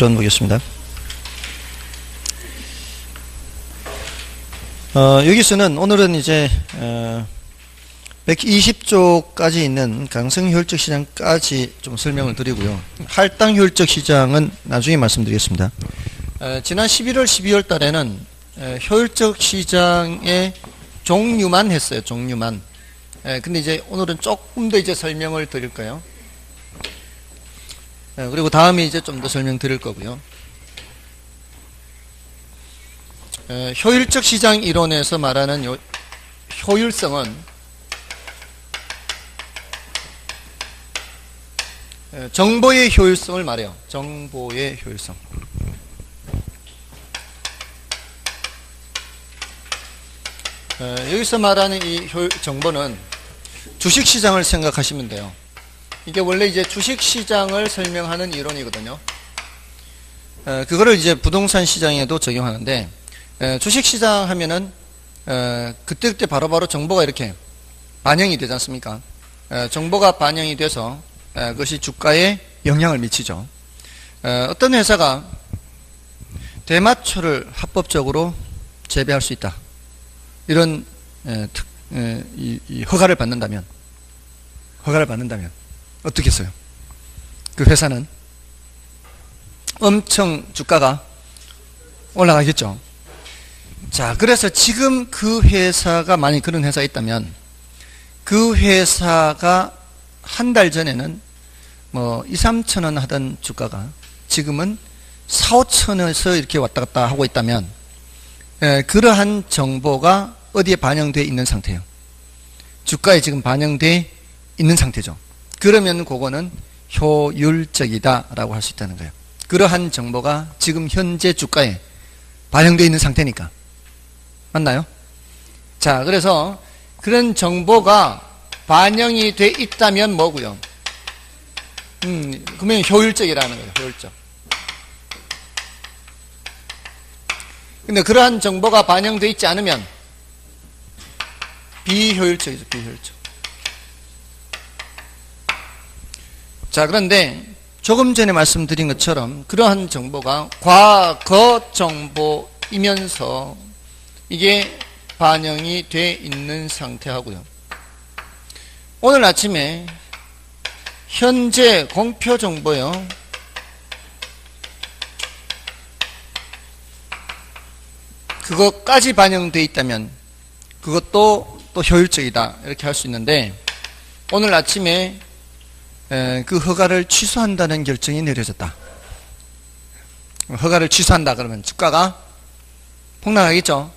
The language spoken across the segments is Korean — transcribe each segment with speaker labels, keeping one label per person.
Speaker 1: 표현 보겠습니다. 여기서는 오늘은 이제 120조까지 있는 강성효율적 시장까지 좀 설명을 드리고요. 할당 효율적 시장은 나중에 말씀드리겠습니다. 지난 11월, 12월 달에는 효율적 시장의 종류만 했어요. 종류만. 근데 이제 오늘은 조금 더 이제 설명을 드릴 거예요. 그리고 다음에 이제 좀 더 설명 드릴 거고요. 효율적 시장 이론에서 말하는 효율성은 정보의 효율성을 말해요. 정보의 효율성. 여기서 말하는 이 정보는 주식시장을 생각하시면 돼요. 이게 원래 이제 주식시장을 설명하는 이론이거든요. 그거를 이제 부동산 시장에도 적용하는데, 주식시장 하면은, 그때그때 바로바로 정보가 이렇게 반영이 되지 않습니까? 정보가 반영이 돼서, 그것이 주가에 영향을 미치죠. 어떤 회사가 대마초를 합법적으로 재배할 수 있다. 이런, 이 허가를 받는다면, 어떻게 했어요? 그 회사는 엄청 주가가 올라가겠죠. 자, 그래서 지금 그 회사가 만약 그런 회사가 있다면 그 회사가 한 달 전에는 뭐 2, 3천 원 하던 주가가 지금은 4, 5천 원에서 이렇게 왔다 갔다 하고 있다면 그러한 정보가 어디에 반영되어 있는 상태예요? 주가에 지금 반영되어 있는 상태죠. 그러면 그거는 효율적이다 라고 할 수 있다는 거예요. 그러한 정보가 지금 현재 주가에 반영되어 있는 상태니까. 맞나요? 자, 그래서 그런 정보가 반영이 돼 있다면 뭐고요? 그러면 효율적이라는 거예요. 효율적. 근데 그러한 정보가 반영되어 있지 않으면 비효율적이죠. 비효율적. 자, 그런데 조금 전에 말씀드린 것처럼 그러한 정보가 과거 정보이면서 이게 반영이 돼 있는 상태하고요. 오늘 아침에 현재 공표 정보요. 그것까지 반영돼 있다면 그것도 또 효율적이다 이렇게 할 수 있는데, 오늘 아침에 그 허가를 취소한다는 결정이 내려졌다. 허가를 취소한다 그러면 주가가 폭락하겠죠.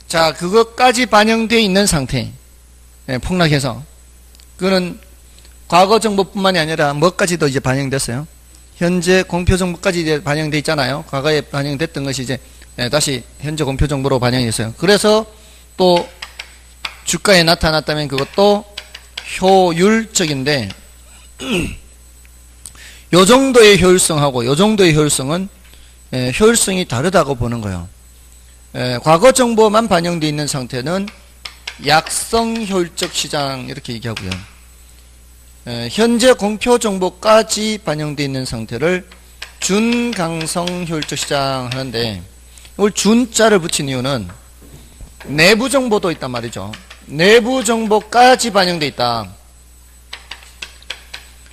Speaker 1: 자, 그것까지 반영되어 있는 상태, 폭락해서 그거는 과거 정보뿐만이 아니라 뭐까지도 이제 반영됐어요. 현재 공표 정보까지 이제 반영돼 있잖아요. 과거에 반영됐던 것이 이제 다시 현재 공표 정보로 반영이 됐어요. 그래서 또 주가에 나타났다면 그것도 효율적인데, 요 정도의 효율성하고 요 정도의 효율성은 효율성이 다르다고 보는 거예요. 과거 정보만 반영되어 있는 상태는 약성 효율적 시장 이렇게 얘기하고요. 현재 공표 정보까지 반영되어 있는 상태를 준강성 효율적 시장 하는데, 이걸 준자를 붙인 이유는 내부 정보도 있단 말이죠. 내부 정보까지 반영되어 있다.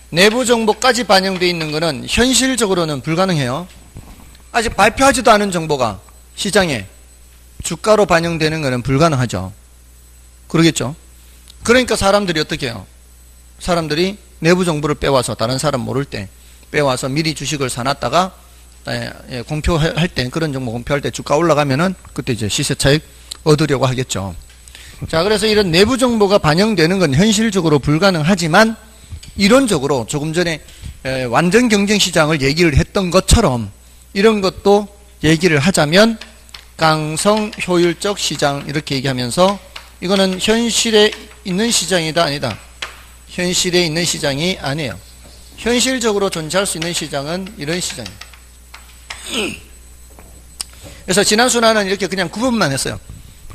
Speaker 1: 내부 정보까지 반영되어 있는 것은 현실적으로는 불가능해요. 아직 발표하지도 않은 정보가 시장에 주가로 반영되는 것은 불가능하죠. 그러겠죠. 그러니까 사람들이 어떻게 해요? 사람들이 내부 정보를 빼와서 다른 사람 모를 때 빼와서 미리 주식을 사놨다가 공표할 때, 그런 정보 공표할 때 주가 올라가면은 그때 이제 시세 차익 얻으려고 하겠죠. 자, 그래서 이런 내부 정보가 반영되는 건 현실적으로 불가능하지만 이론적으로 조금 전에 완전 경쟁 시장을 얘기를 했던 것처럼 이런 것도 얘기를 하자면 강성 효율적 시장 이렇게 얘기하면서, 이거는 현실에 있는 시장이다 아니다? 현실에 있는 시장이 아니에요. 현실적으로 존재할 수 있는 시장은 이런 시장이에요. 그래서 지난 순환은 이렇게 그냥 구분만 했어요.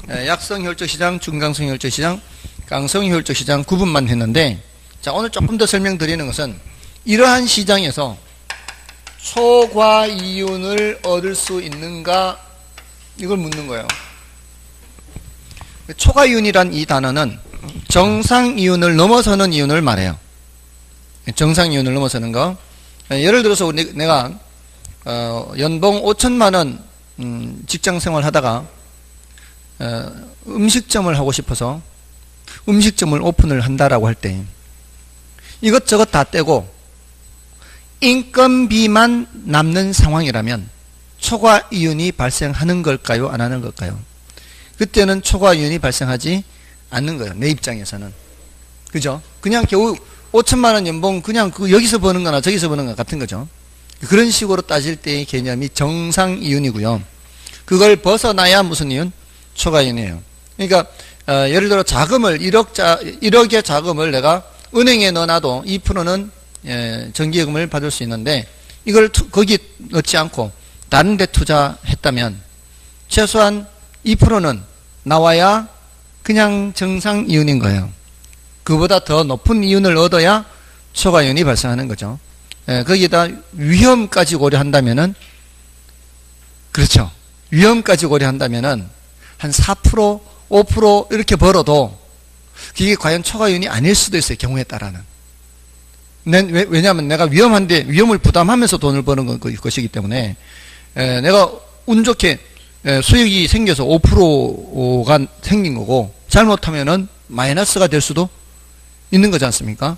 Speaker 1: 약성 효율적 시장, 중강성 효율적 시장, 강성 효율적 시장 구분만 했는데, 자, 오늘 조금 더 설명드리는 것은 이러한 시장에서 초과 이윤을 얻을 수 있는가? 이걸 묻는 거예요. 초과 이윤이란 이 단어는 정상 이윤을 넘어서는 이윤을 말해요. 정상 이윤을 넘어서는 거. 예를 들어서 내가 연봉 5천만 원 직장 생활 하다가 음식점을 하고 싶어서 음식점을 오픈을 한다라고 할 때 이것저것 다 떼고 인건비만 남는 상황이라면 초과 이윤이 발생하는 걸까요? 안 하는 걸까요? 그때는 초과 이윤이 발생하지 않는 거예요. 내 입장에서는. 그죠? 그냥 겨우 5천만 원 연봉 그냥 여기서 버는 거나 저기서 버는 거나 같은 거죠. 그런 식으로 따질 때의 개념이 정상 이윤이고요. 그걸 벗어나야 무슨 이윤? 초과 이윤이에요. 그러니까 예를 들어 자금을 1억의 자금을 내가 은행에 넣어놔도 2%는 정기예금을 받을 수 있는데 이걸 거기 넣지 않고 다른 데 투자했다면 최소한 2%는 나와야 그냥 정상 이윤인 거예요. 그보다 더 높은 이윤을 얻어야 초과 이윤이 발생하는 거죠. 거기에다 위험까지 고려한다면은 그렇죠. 위험까지 고려한다면은 한 4%, 5% 이렇게 벌어도 그게 과연 초과 이윤이 아닐 수도 있어요. 경우에 따라는. 왜냐하면 내가 위험한데 위험을 부담하면서 돈을 버는 것이기 때문에 내가 운 좋게 수익이 생겨서 5%가 생긴 거고 잘못하면은 마이너스가 될 수도 있는 거지 않습니까?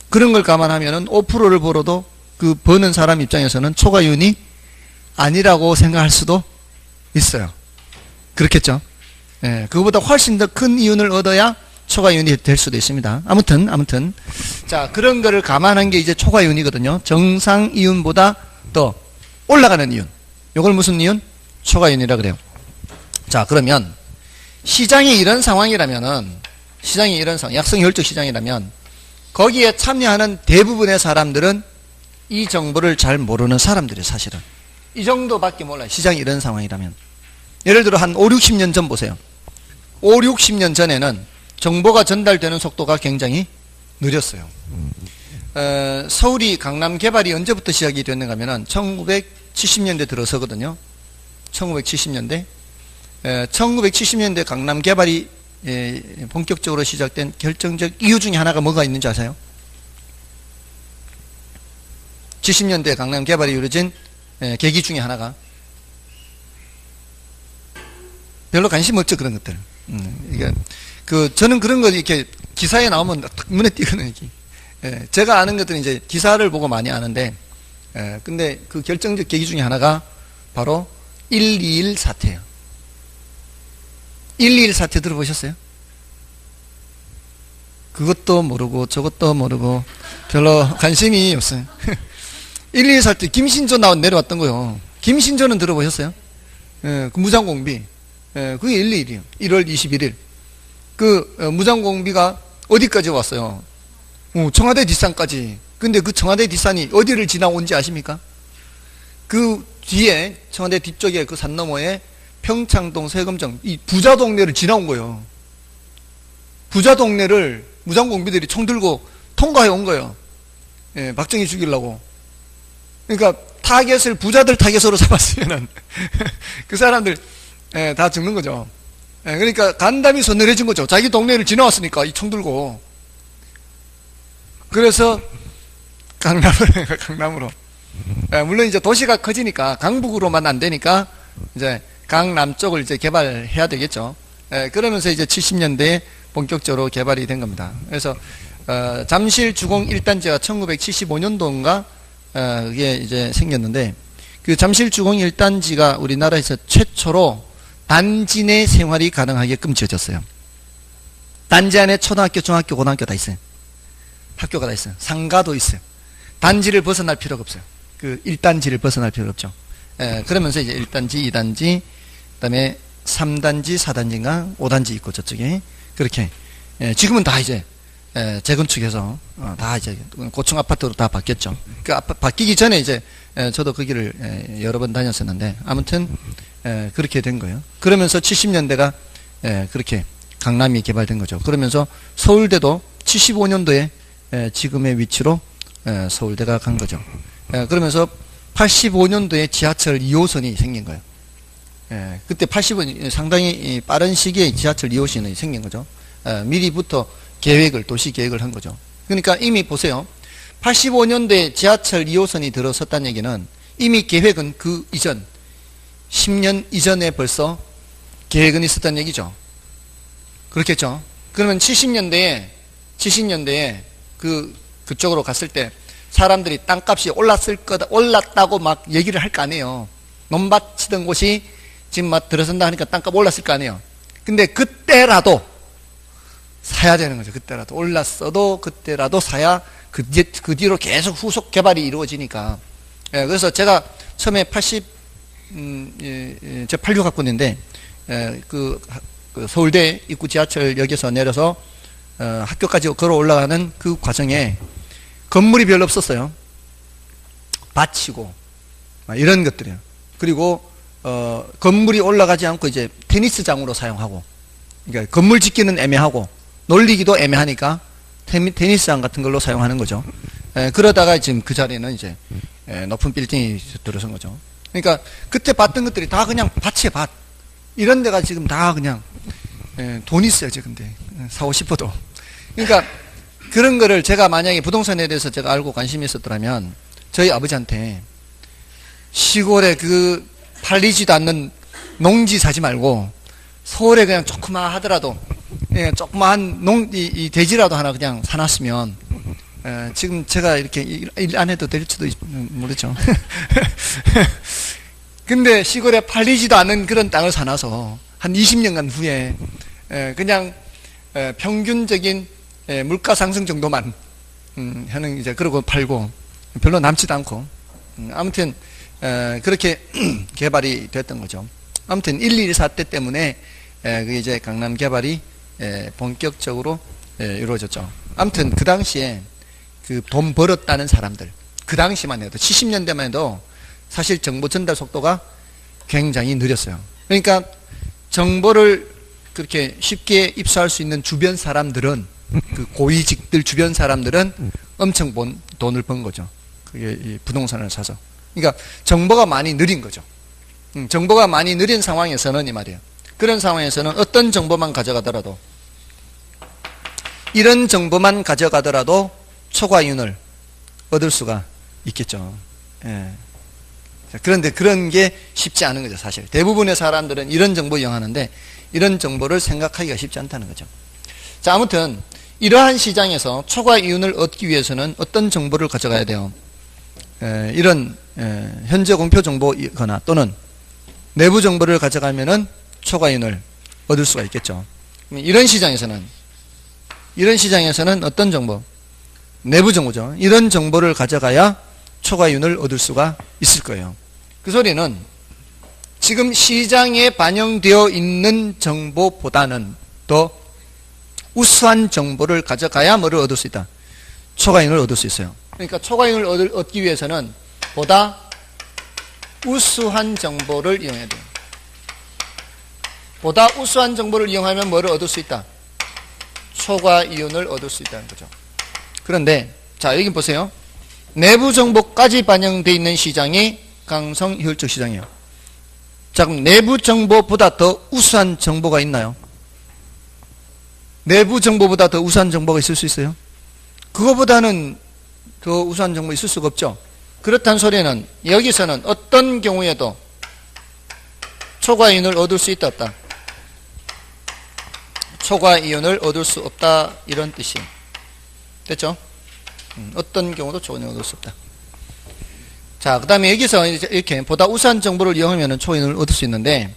Speaker 1: 그런 걸 감안하면은 5%를 벌어도 그 버는 사람 입장에서는 초과 이윤이 아니라고 생각할 수도 있어요. 그렇겠죠? 그거보다 훨씬 더 큰 이윤을 얻어야 초과 이윤이 될 수도 있습니다. 아무튼 자, 그런 거를 감안한 게 이제 초과 이윤이거든요. 정상 이윤보다 더 올라가는 이윤. 요걸 무슨 이윤? 초과 이윤이라 그래요. 자, 그러면 시장이 이런 상황이라면은 약성 혈족 시장이라면 거기에 참여하는 대부분의 사람들은 이 정보를 잘 모르는 사람들이에요. 사실은 이 정도밖에 몰라요. 시장이 이런 상황이라면. 예를 들어 한 5, 60년 전 보세요. 5, 60년 전에는 정보가 전달되는 속도가 굉장히 느렸어요. 서울이 강남 개발이 언제부터 시작이 됐는가 하면은 1970년대 들어서거든요. 1970년대. 1970년대 강남 개발이 본격적으로 시작된 결정적 이유 중에 하나가 뭐가 있는지 아세요? 70년대 강남 개발이 이루어진 계기 중에 하나가 별로 관심 없죠. 그런 것들. 이게 저는 그런 거 이렇게 기사에 나오면 딱 눈에 띄거든요. 제가 아는 것들은 이제 기사를 보고 많이 아는데, 근데 그 결정적 계기 중에 하나가 바로 121 사태예요. 121 사태 들어보셨어요? 그것도 모르고 저것도 모르고 별로 관심이 없어요. 121 사태 김신조 내려왔던 거요. 김신조는 들어보셨어요? 그 무장공비. 그게 121이에요. 1월 21일. 그 무장공비가 어디까지 왔어요? 청와대 뒷산까지. 근데 그 청와대 뒷산이 어디를 지나온지 아십니까? 그 뒤에 청와대 뒤쪽에 그 산 너머에 평창동, 세금정 이 부자 동네를 지나온 거예요. 부자 동네를 무장공비들이 총 들고 통과해 온 거예요. 박정희 죽이려고. 그러니까 타겟을 부자들 타겟으로 잡았으면은 그 사람들 다 죽는 거죠. 그러니까 간담이 서늘해진 거죠. 자기 동네를 지나왔으니까 이 총 들고. 그래서 강남으로. 물론 이제 도시가 커지니까 강북으로만 안 되니까 이제 강남 쪽을 이제 개발해야 되겠죠. 그러면서 이제 70년대에 본격적으로 개발이 된 겁니다. 그래서 잠실 주공 1단지가 1975년도인가 그게 이제 생겼는데 그 잠실 주공 1단지가 우리나라에서 최초로 단지 내 생활이 가능하게끔 지어졌어요. 단지 안에 초등학교, 중학교, 고등학교 다 있어요. 학교가 다 있어요. 상가도 있어요. 단지를 벗어날 필요가 없어요. 그 1단지를 벗어날 필요가 없죠. 그러면서 이제 1단지, 2단지, 그 다음에 3단지, 4단지인가 5단지 있고 저쪽에 그렇게 지금은 다 이제 재건축해서 다 이제 고층 아파트로 다 바뀌었죠. 그 바뀌기 전에 이제 저도 거기를 여러 번 다녔었는데 아무튼 그렇게 된 거예요. 그러면서 70년대가 그렇게 강남이 개발된 거죠. 그러면서 서울대도 75년도에 지금의 위치로 서울대가 간 거죠. 그러면서 85년도에 지하철 2호선이 생긴 거예요. 예, 그때 85년 상당히 빠른 시기에 지하철 2호선이 생긴 거죠. 미리부터 도시 계획을 한 거죠. 그러니까 이미 보세요. 85년도에 지하철 2호선이 들어섰다는 얘기는 이미 계획은 그 이전 10년 이전에 벌써 계획은 있었다는 얘기죠. 그렇겠죠. 그러면 70년대에 그쪽으로 갔을 때 사람들이 땅값이 올랐다고 막 얘기를 할 거 아니에요. 논밭 치던 곳이 지금 막 들어선다 하니까 땅값 올랐을 거 아니에요. 근데 그때라도 사야 되는 거죠. 그때라도 올랐어도 그때라도 사야 그 뒤로 계속 후속 개발이 이루어지니까. 예, 그래서 제가 처음에 86학번인데 그 서울대 입구 지하철역에서 내려서 학교까지 걸어 올라가는 그 과정에 건물이 별로 없었어요. 밭이고 이런 것들이에요. 그리고 건물이 올라가지 않고 이제 테니스장으로 사용하고, 그러니까 건물 짓기는 애매하고 놀리기도 애매하니까 테니스장 같은 걸로 사용하는 거죠. 그러다가 지금 그 자리에는 이제 높은 빌딩이 들어선 거죠. 그러니까 그때 봤던 것들이 다 그냥 밭이에요. 밭. 이런 데가 지금 다 그냥 돈 있어요. 근데 사고 싶어도. 그러니까 그런 거를 제가 만약에 부동산에 대해서 제가 알고 관심이 있었더라면 저희 아버지한테 시골에 그 팔리지도 않는 농지 사지 말고 서울에 그냥 조그마 하더라도 조그마한 이 대지라도 하나 그냥 사놨으면 지금 제가 이렇게 일 안 해도 될지도 모르죠. 근데 시골에 팔리지도 않은 그런 땅을 사놔서 한 20년간 후에 그냥 평균적인 물가 상승 정도만 하는 이제 그러고 팔고 별로 남지도 않고 아무튼 그렇게 개발이 됐던 거죠. 아무튼 114 때 때문에 그 이제 강남 개발이 본격적으로 이루어졌죠. 아무튼 그 당시에 그 돈 벌었다는 사람들, 그 당시만 해도 70년대만 해도 사실 정보 전달 속도가 굉장히 느렸어요. 그러니까 정보를 그렇게 쉽게 입수할 수 있는 주변 사람들은, 그 고위직들 주변 사람들은 엄청 돈을 번 거죠. 그게 이 부동산을 사서. 그러니까 정보가 많이 느린 거죠. 정보가 많이 느린 상황에서는 이 말이에요. 그런 상황에서는 어떤 정보만 가져가더라도, 이런 정보만 가져가더라도 초과이윤을 얻을 수가 있겠죠. 예. 그런데 그런 게 쉽지 않은 거죠. 사실 대부분의 사람들은 이런 정보 이용하는데 이런 정보를 생각하기가 쉽지 않다는 거죠. 자, 아무튼 이러한 시장에서 초과이윤을 얻기 위해서는 어떤 정보를 가져가야 돼요? 이런 현재 공표 정보거나 또는 내부 정보를 가져가면은 초과이윤을 얻을 수가 있겠죠. 이런 시장에서는 어떤 정보? 내부 정보죠. 이런 정보를 가져가야 초과이윤을 얻을 수가 있을 거예요. 그 소리는 지금 시장에 반영되어 있는 정보보다는 더 우수한 정보를 가져가야 뭐를 얻을 수 있다? 초과이윤을 얻을 수 있어요. 그러니까 초과이윤을 얻기 위해서는 보다 우수한 정보를 이용해야 돼요. 보다 우수한 정보를 이용하면 뭐를 얻을 수 있다? 초과이윤을 얻을 수 있다는 거죠. 그런데 자, 여기 보세요. 내부 정보까지 반영되어 있는 시장이 강성효율적 시장이에요. 자, 그럼 내부 정보보다 더 우수한 정보가 있나요? 내부 정보보다 더 우수한 정보가 있을 수 있어요? 그거보다는 더 우수한 정보 있을 수가 없죠. 그렇다는 소리는 여기서는 어떤 경우에도 초과이윤을 얻을 수 있다, 없다? 초과이윤을 얻을 수 없다, 이런 뜻이에요. 됐죠? 어떤 경우도 초과이윤을 얻을 수 없다. 자, 그 다음에 여기서 이렇게 보다 우수한 정보를 이용하면 초과이윤을 얻을 수 있는데,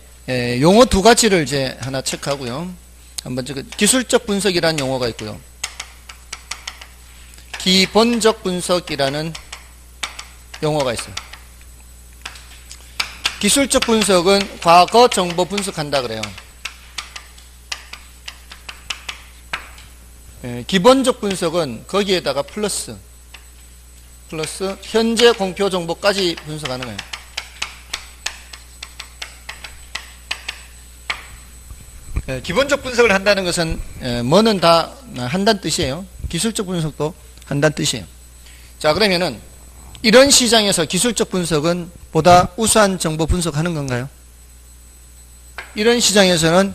Speaker 1: 용어 두 가지를 이제 하나 체크하고요. 한번 기술적 분석이라는 용어가 있고요. 기본적 분석이라는 용어가 있어요. 기술적 분석은 과거 정보 분석한다 그래요. 기본적 분석은 거기에다가 플러스 현재 공표 정보까지 분석하는 거예요. 기본적 분석을 한다는 것은 뭐는 다 한다는 뜻이에요. 기술적 분석도 한다는 뜻이에요. 자, 그러면은 이런 시장에서 기술적 분석은 보다 우수한 정보 분석하는 건가요? 이런 시장에서는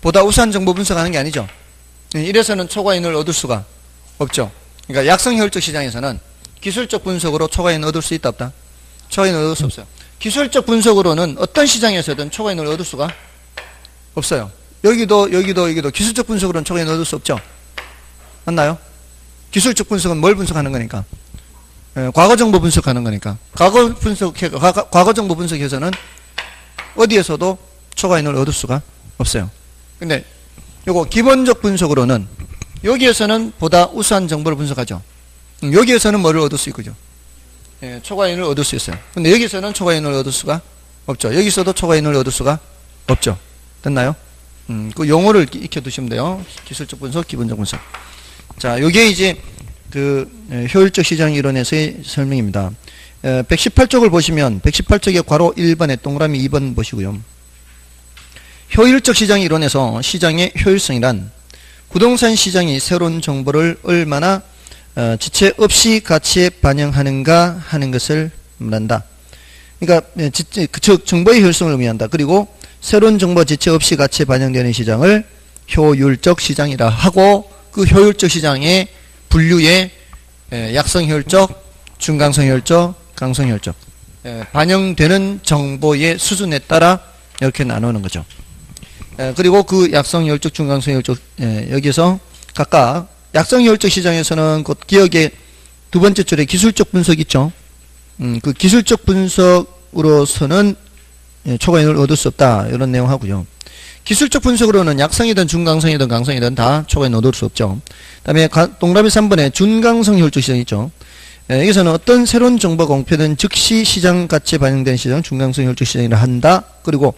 Speaker 1: 보다 우수한 정보 분석하는 게 아니죠. 이래서는 초과인을 얻을 수가 없죠. 그러니까 약성효율적 시장에서는 기술적 분석으로 초과인을 얻을 수 있다 없다? 초과인을 얻을 수 없어요. 기술적 분석으로는 어떤 시장에서든 초과인을 얻을 수가 없어요. 여기도 기술적 분석으로는 초과인을 얻을 수 없죠. 맞나요? 기술적 분석은 뭘 분석하는 거니까? 과거 정보 분석하는 거니까. 과거 정보 분석에서는 어디에서도 초과인을 얻을 수가 없어요. 근데 요거 기본적 분석으로는 여기에서는 보다 우수한 정보를 분석하죠. 여기에서는 뭐를 얻을 수 있고요. 초과인을 얻을 수 있어요. 근데 여기서는 초과인을 얻을 수가 없죠. 여기서도 초과인을 얻을 수가 없죠. 됐나요? 그 용어를 익혀두시면 돼요. 기술적 분석, 기본적 분석. 자, 요게 이제 그 효율적 시장 이론에서의 설명입니다. 118쪽을 보시면 118쪽의 괄호 1번에 동그라미 2번 보시고요. 효율적 시장 이론에서 시장의 효율성이란 부동산 시장이 새로운 정보를 얼마나 지체 없이 가치에 반영하는가 하는 것을 말한다. 그러니까 즉 정보의 효율성을 의미한다. 그리고 새로운 정보 지체 없이 가치에 반영되는 시장을 효율적 시장이라 하고 그 효율적 시장의 분류에 약성효율적, 중강성효율적, 강성효율적 반영되는 정보의 수준에 따라 이렇게 나누는 거죠. 그리고 그 약성효율적, 중강성효율적 여기서 각각 약성효율적 시장에서는 곧 기억의 두 번째 줄에 기술적 분석 있죠. 그 기술적 분석으로서는 초과인을 얻을 수 없다 이런 내용 하고요. 기술적 분석으로는 약성이든 중강성이든 강성이든 다 초과인 얻을 수 없죠. 그 다음에 동그라미 3번에 준강성 효율적 시장 있죠. 여기서는 어떤 새로운 정보가 공표된 즉시 시장 가치에 반영된 시장 준강성 효율적 시장이라 한다. 그리고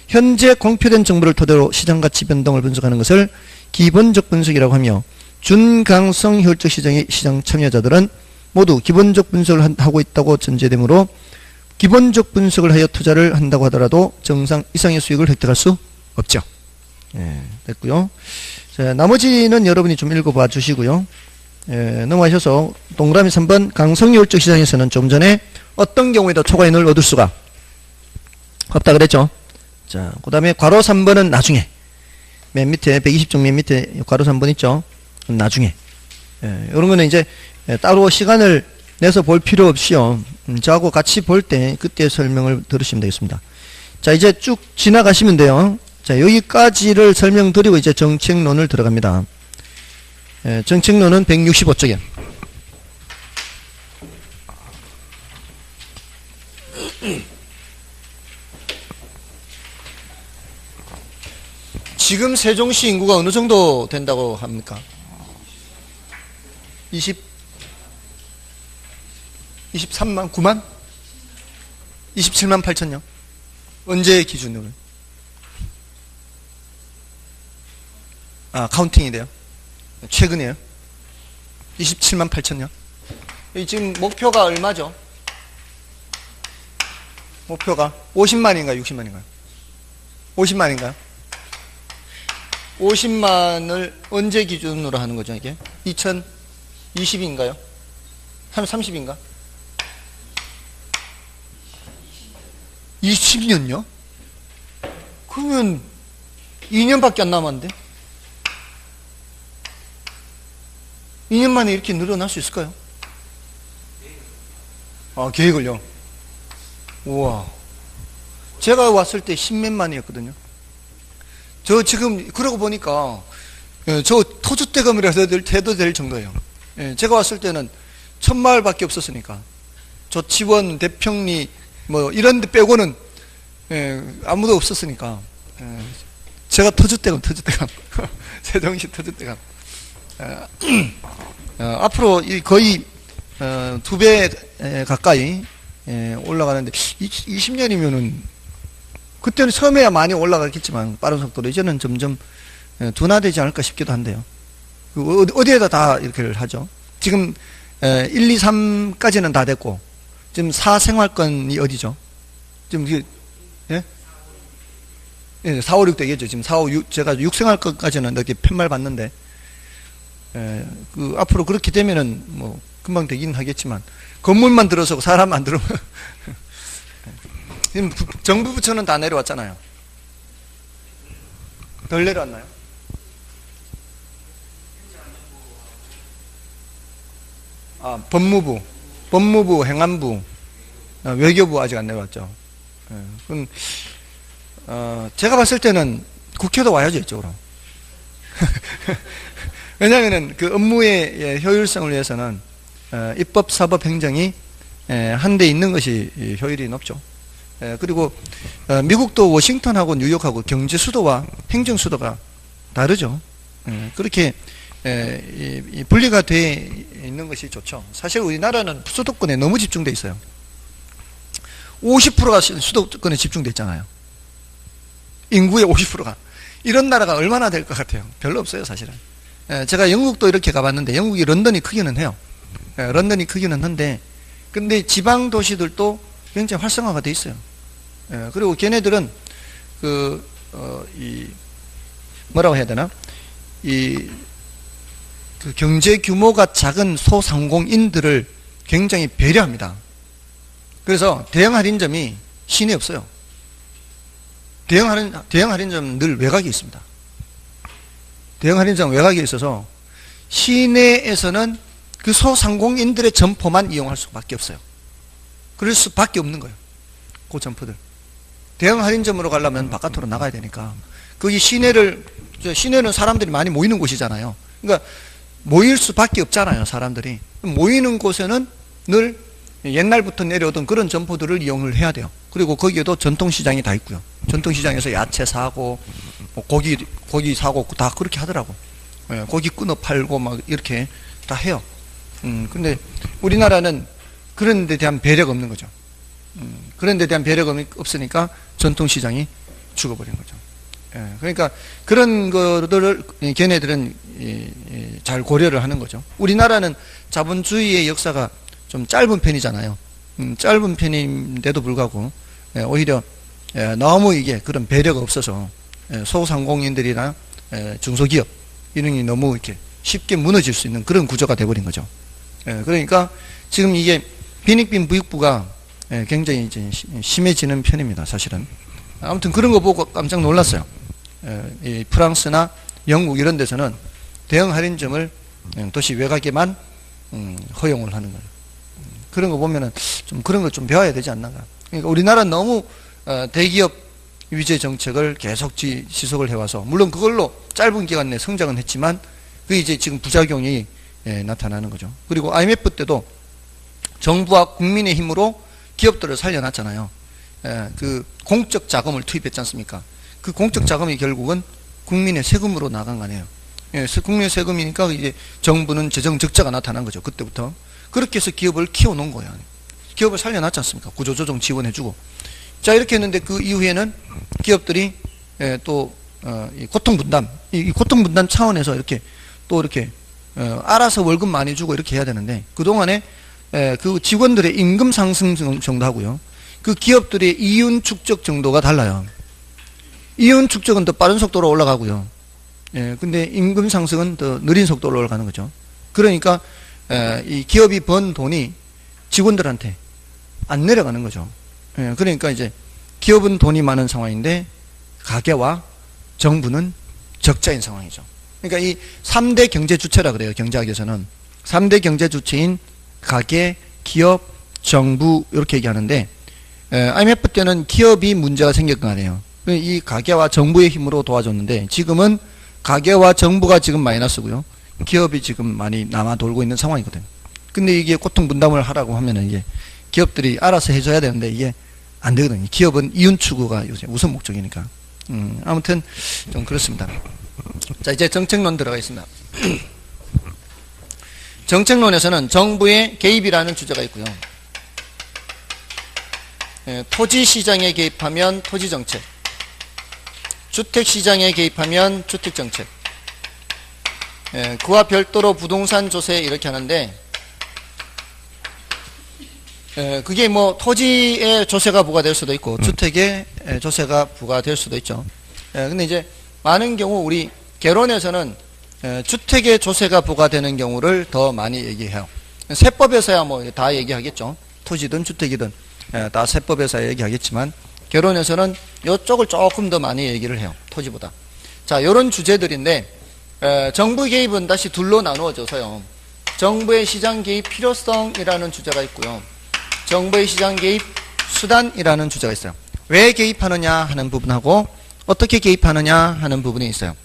Speaker 1: 현재 공표된 정보를 토대로 시장 가치 변동을 분석하는 것을 기본적 분석이라고 하며 준강성 효율적 시장의 시장 참여자들은 모두 기본적 분석을 하고 있다고 전제되므로 기본적 분석을 하여 투자를 한다고 하더라도 정상 이상의 수익을 획득할 수 없죠. 됐고요. 자, 나머지는 여러분이 좀 읽어봐 주시고요. 넘어가셔서 동그라미 3번 강성효율적 시장에서는 좀 전에 어떤 경우에도 초과인을 얻을 수가 없다 그랬죠. 자, 그 다음에 괄호 3번은 나중에 맨 밑에 120쪽 맨 밑에 괄호 3번 있죠. 나중에 이런 거는 이제 따로 시간을 내서 볼 필요 없이요. 저하고 같이 볼 때 그때 설명을 들으시면 되겠습니다. 자, 이제 쭉 지나가시면 돼요. 자, 여기까지를 설명드리고 이제 정책론을 들어갑니다. 정책론은 165쪽에 지금 세종시 인구가 어느 정도 된다고 합니까? 23만? 9만? 27만 8천요? 언제 기준으로? 카운팅이 돼요? 최근에요? 27만 8천요? 지금 목표가 얼마죠? 목표가 50만인가요? 60만인가요? 50만인가요? 50만을 언제 기준으로 하는 거죠, 이게? 2020인가요? 30인가? 20년요? 그러면 2년밖에 안 남았는데? 2년 만에 이렇게 늘어날 수 있을까요? 계획을요? 우와. 제가 왔을 때 10몇만이었거든요. 저 지금, 그러고 보니까, 저 토주대금이라도 해도 될 정도예요. 제가 왔을 때는 1000마을밖에 없었으니까. 조치원, 대평리, 뭐, 이런 데 빼고는, 아무도 없었으니까. 제가 터줏대감. 세종시 터줏대감. 앞으로 거의 2배 가까이 올라가는데 20년이면은 그때는 처음에야 많이 올라갔겠지만 빠른 속도로 이제는 점점 둔화되지 않을까 싶기도 한데요. 어디에다 다 이렇게 하죠. 지금 1, 2, 3까지는 다 됐고 지금 4 생활권이 어디죠? 지금 예? 4, 5, 6 되겠죠. 지금 4, 5, 6 제가 6 생활권까지는 이렇게 편말 봤는데 그 앞으로 그렇게 되면은 뭐 금방 되긴 하겠지만 건물만 들어서고 사람 안 들어오면 지금 정부 부처는 다 내려왔잖아요. 덜 내려왔나요? 법무부, 행안부, 외교부 아직 안 내려왔죠. 그럼 제가 봤을 때는 국회도 와야죠, 이쪽으로. 왜냐하면은 그 업무의 효율성을 위해서는 입법, 사법, 행정이 한 데 있는 것이 효율이 높죠. 그리고 미국도 워싱턴하고 뉴욕하고 경제 수도와 행정 수도가 다르죠. 그렇게 분리가 돼 있는 것이 좋죠. 사실 우리나라는 수도권에 너무 집중돼 있어요. 50%가 수도권에 집중돼 있잖아요. 인구의 50%가. 이런 나라가 얼마나 될 것 같아요? 별로 없어요, 사실은. 제가 영국도 이렇게 가봤는데, 영국이 런던이 크기는 해요. 런던이 크기는 한데, 근데 지방 도시들도 굉장히 활성화가 돼 있어요. 그리고 걔네들은 뭐라고 해야 되나? 그 경제 규모가 작은 소상공인들을 굉장히 배려합니다. 그래서 대형 할인점이 시내에 없어요. 대형 할인점 늘 외곽에 있습니다. 대형 할인점 외곽에 있어서 시내에서는 그 소상공인들의 점포만 이용할 수밖에 없어요. 그럴 수밖에 없는 거예요. 그 점포들. 대형 할인점으로 가려면 바깥으로 나가야 되니까. 거기 시내는 사람들이 많이 모이는 곳이잖아요. 그러니까 모일 수밖에 없잖아요, 사람들이. 모이는 곳에는 늘 옛날부터 내려오던 그런 점포들을 이용을 해야 돼요. 그리고 거기에도 전통시장이 다 있고요. 전통시장에서 야채 사고, 뭐 고기 사고 다 그렇게 하더라고. 고기 끊어 팔고 막 이렇게 다 해요. 근데 우리나라는 그런 데 대한 배려가 없는 거죠. 그런 데 대한 배려가 없으니까 전통시장이 죽어버린 거죠. 그러니까 그런 거를 걔네들은 잘 고려를 하는 거죠. 우리나라는 자본주의의 역사가 좀 짧은 편이잖아요. 짧은 편인데도 불구하고 오히려 너무 이게 그런 배려가 없어서 소상공인들이나 중소기업 이런 게 너무 이렇게 쉽게 무너질 수 있는 그런 구조가 돼버린 거죠. 그러니까 지금 이게 빈익빈 부익부가 굉장히 이제 심해지는 편입니다, 사실은. 아무튼 그런 거 보고 깜짝 놀랐어요. 이 프랑스나 영국 이런 데서는 대형 할인점을 도시 외곽에만 허용을 하는 거예요. 그런 거 보면은 좀 그런 걸 좀 배워야 되지 않나. 그러니까 우리나라는 너무 대기업 위주의 정책을 계속 지속을 해와서, 물론 그걸로 짧은 기간 내에 성장은 했지만 그게 이제 지금 부작용이 나타나는 거죠. 그리고 IMF 때도 정부와 국민의 힘으로 기업들을 살려놨잖아요. 그 공적 자금을 투입했지 않습니까? 그 공적 자금이 결국은 국민의 세금으로 나간 거 아니에요. 국민의 세금이니까 이제 정부는 재정 적자가 나타난 거죠. 그때부터. 그렇게 해서 기업을 키워놓은 거예요. 기업을 살려놨지 않습니까? 구조조정 지원해주고. 자, 이렇게 했는데 그 이후에는 기업들이 또 이 고통분담, 이 고통분담 차원에서 이렇게 또 이렇게 알아서 월급 많이 주고 이렇게 해야 되는데, 그동안에 그 직원들의 임금 상승 정도 하고요, 그 기업들의 이윤 축적 정도가 달라요. 이윤 축적은 더 빠른 속도로 올라가고요. 근데 임금 상승은 더 느린 속도로 올라가는 거죠. 그러니까 이 기업이 번 돈이 직원들한테 안 내려가는 거죠. 그러니까 이제 기업은 돈이 많은 상황인데 가게와 정부는 적자인 상황이죠. 그러니까 이 3대 경제 주체라 그래요, 경제학에서는. 3대 경제 주체인 가게, 기업, 정부 이렇게 얘기하는데, IMF 때는 기업이 문제가 생겼던 거 아니에요. 이 가게와 정부의 힘으로 도와줬는데, 지금은 가게와 정부가 지금 마이너스고요, 기업이 지금 많이 남아 돌고 있는 상황이거든요. 근데 이게 고통 분담을 하라고 하면은 이게 기업들이 알아서 해줘야 되는데 이게 안 되거든요. 기업은 이윤 추구가 요새 우선 목적이니까. 아무튼 좀 그렇습니다. 자, 이제 정책론 들어가겠습니다. 정책론에서는 정부의 개입이라는 주제가 있고요. 토지시장에 개입하면 토지정책, 주택시장에 개입하면 주택정책, 그와 별도로 부동산 조세 이렇게 하는데, 그게 뭐 토지의 조세가 부과될 수도 있고 주택의 조세가 부과될 수도 있죠. 근데 이제 많은 경우 우리 개론에서는 주택의 조세가 부과되는 경우를 더 많이 얘기해요. 세법에서야 뭐 다 얘기하겠죠. 토지든 주택이든 다 세법에서 얘기하겠지만 결혼에서는 이쪽을 조금 더 많이 얘기를 해요. 토지보다. 자, 이런 주제들인데 정부 개입은 다시 둘로 나누어져서요. 정부의 시장 개입 필요성이라는 주제가 있고요. 정부의 시장 개입 수단이라는 주제가 있어요. 왜 개입하느냐 하는 부분하고 어떻게 개입하느냐 하는 부분이 있어요.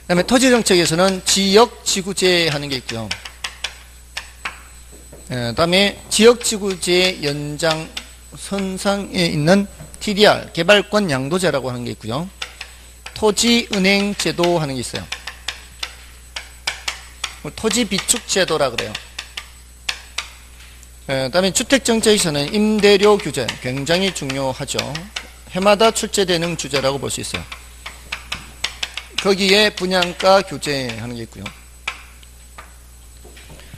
Speaker 1: 그 다음에 토지정책에서는 지역지구제 하는 게 있고요. 그 다음에 지역지구제 연장선상에 있는 TDR, 개발권 양도제라고 하는 게 있고요. 토지은행제도 하는 게 있어요. 토지비축제도라 그래요. 그 다음에 주택정책에서는 임대료 규제 굉장히 중요하죠. 해마다 출제되는 주제라고 볼 수 있어요. 거기에 분양가 규제하는 게 있고요.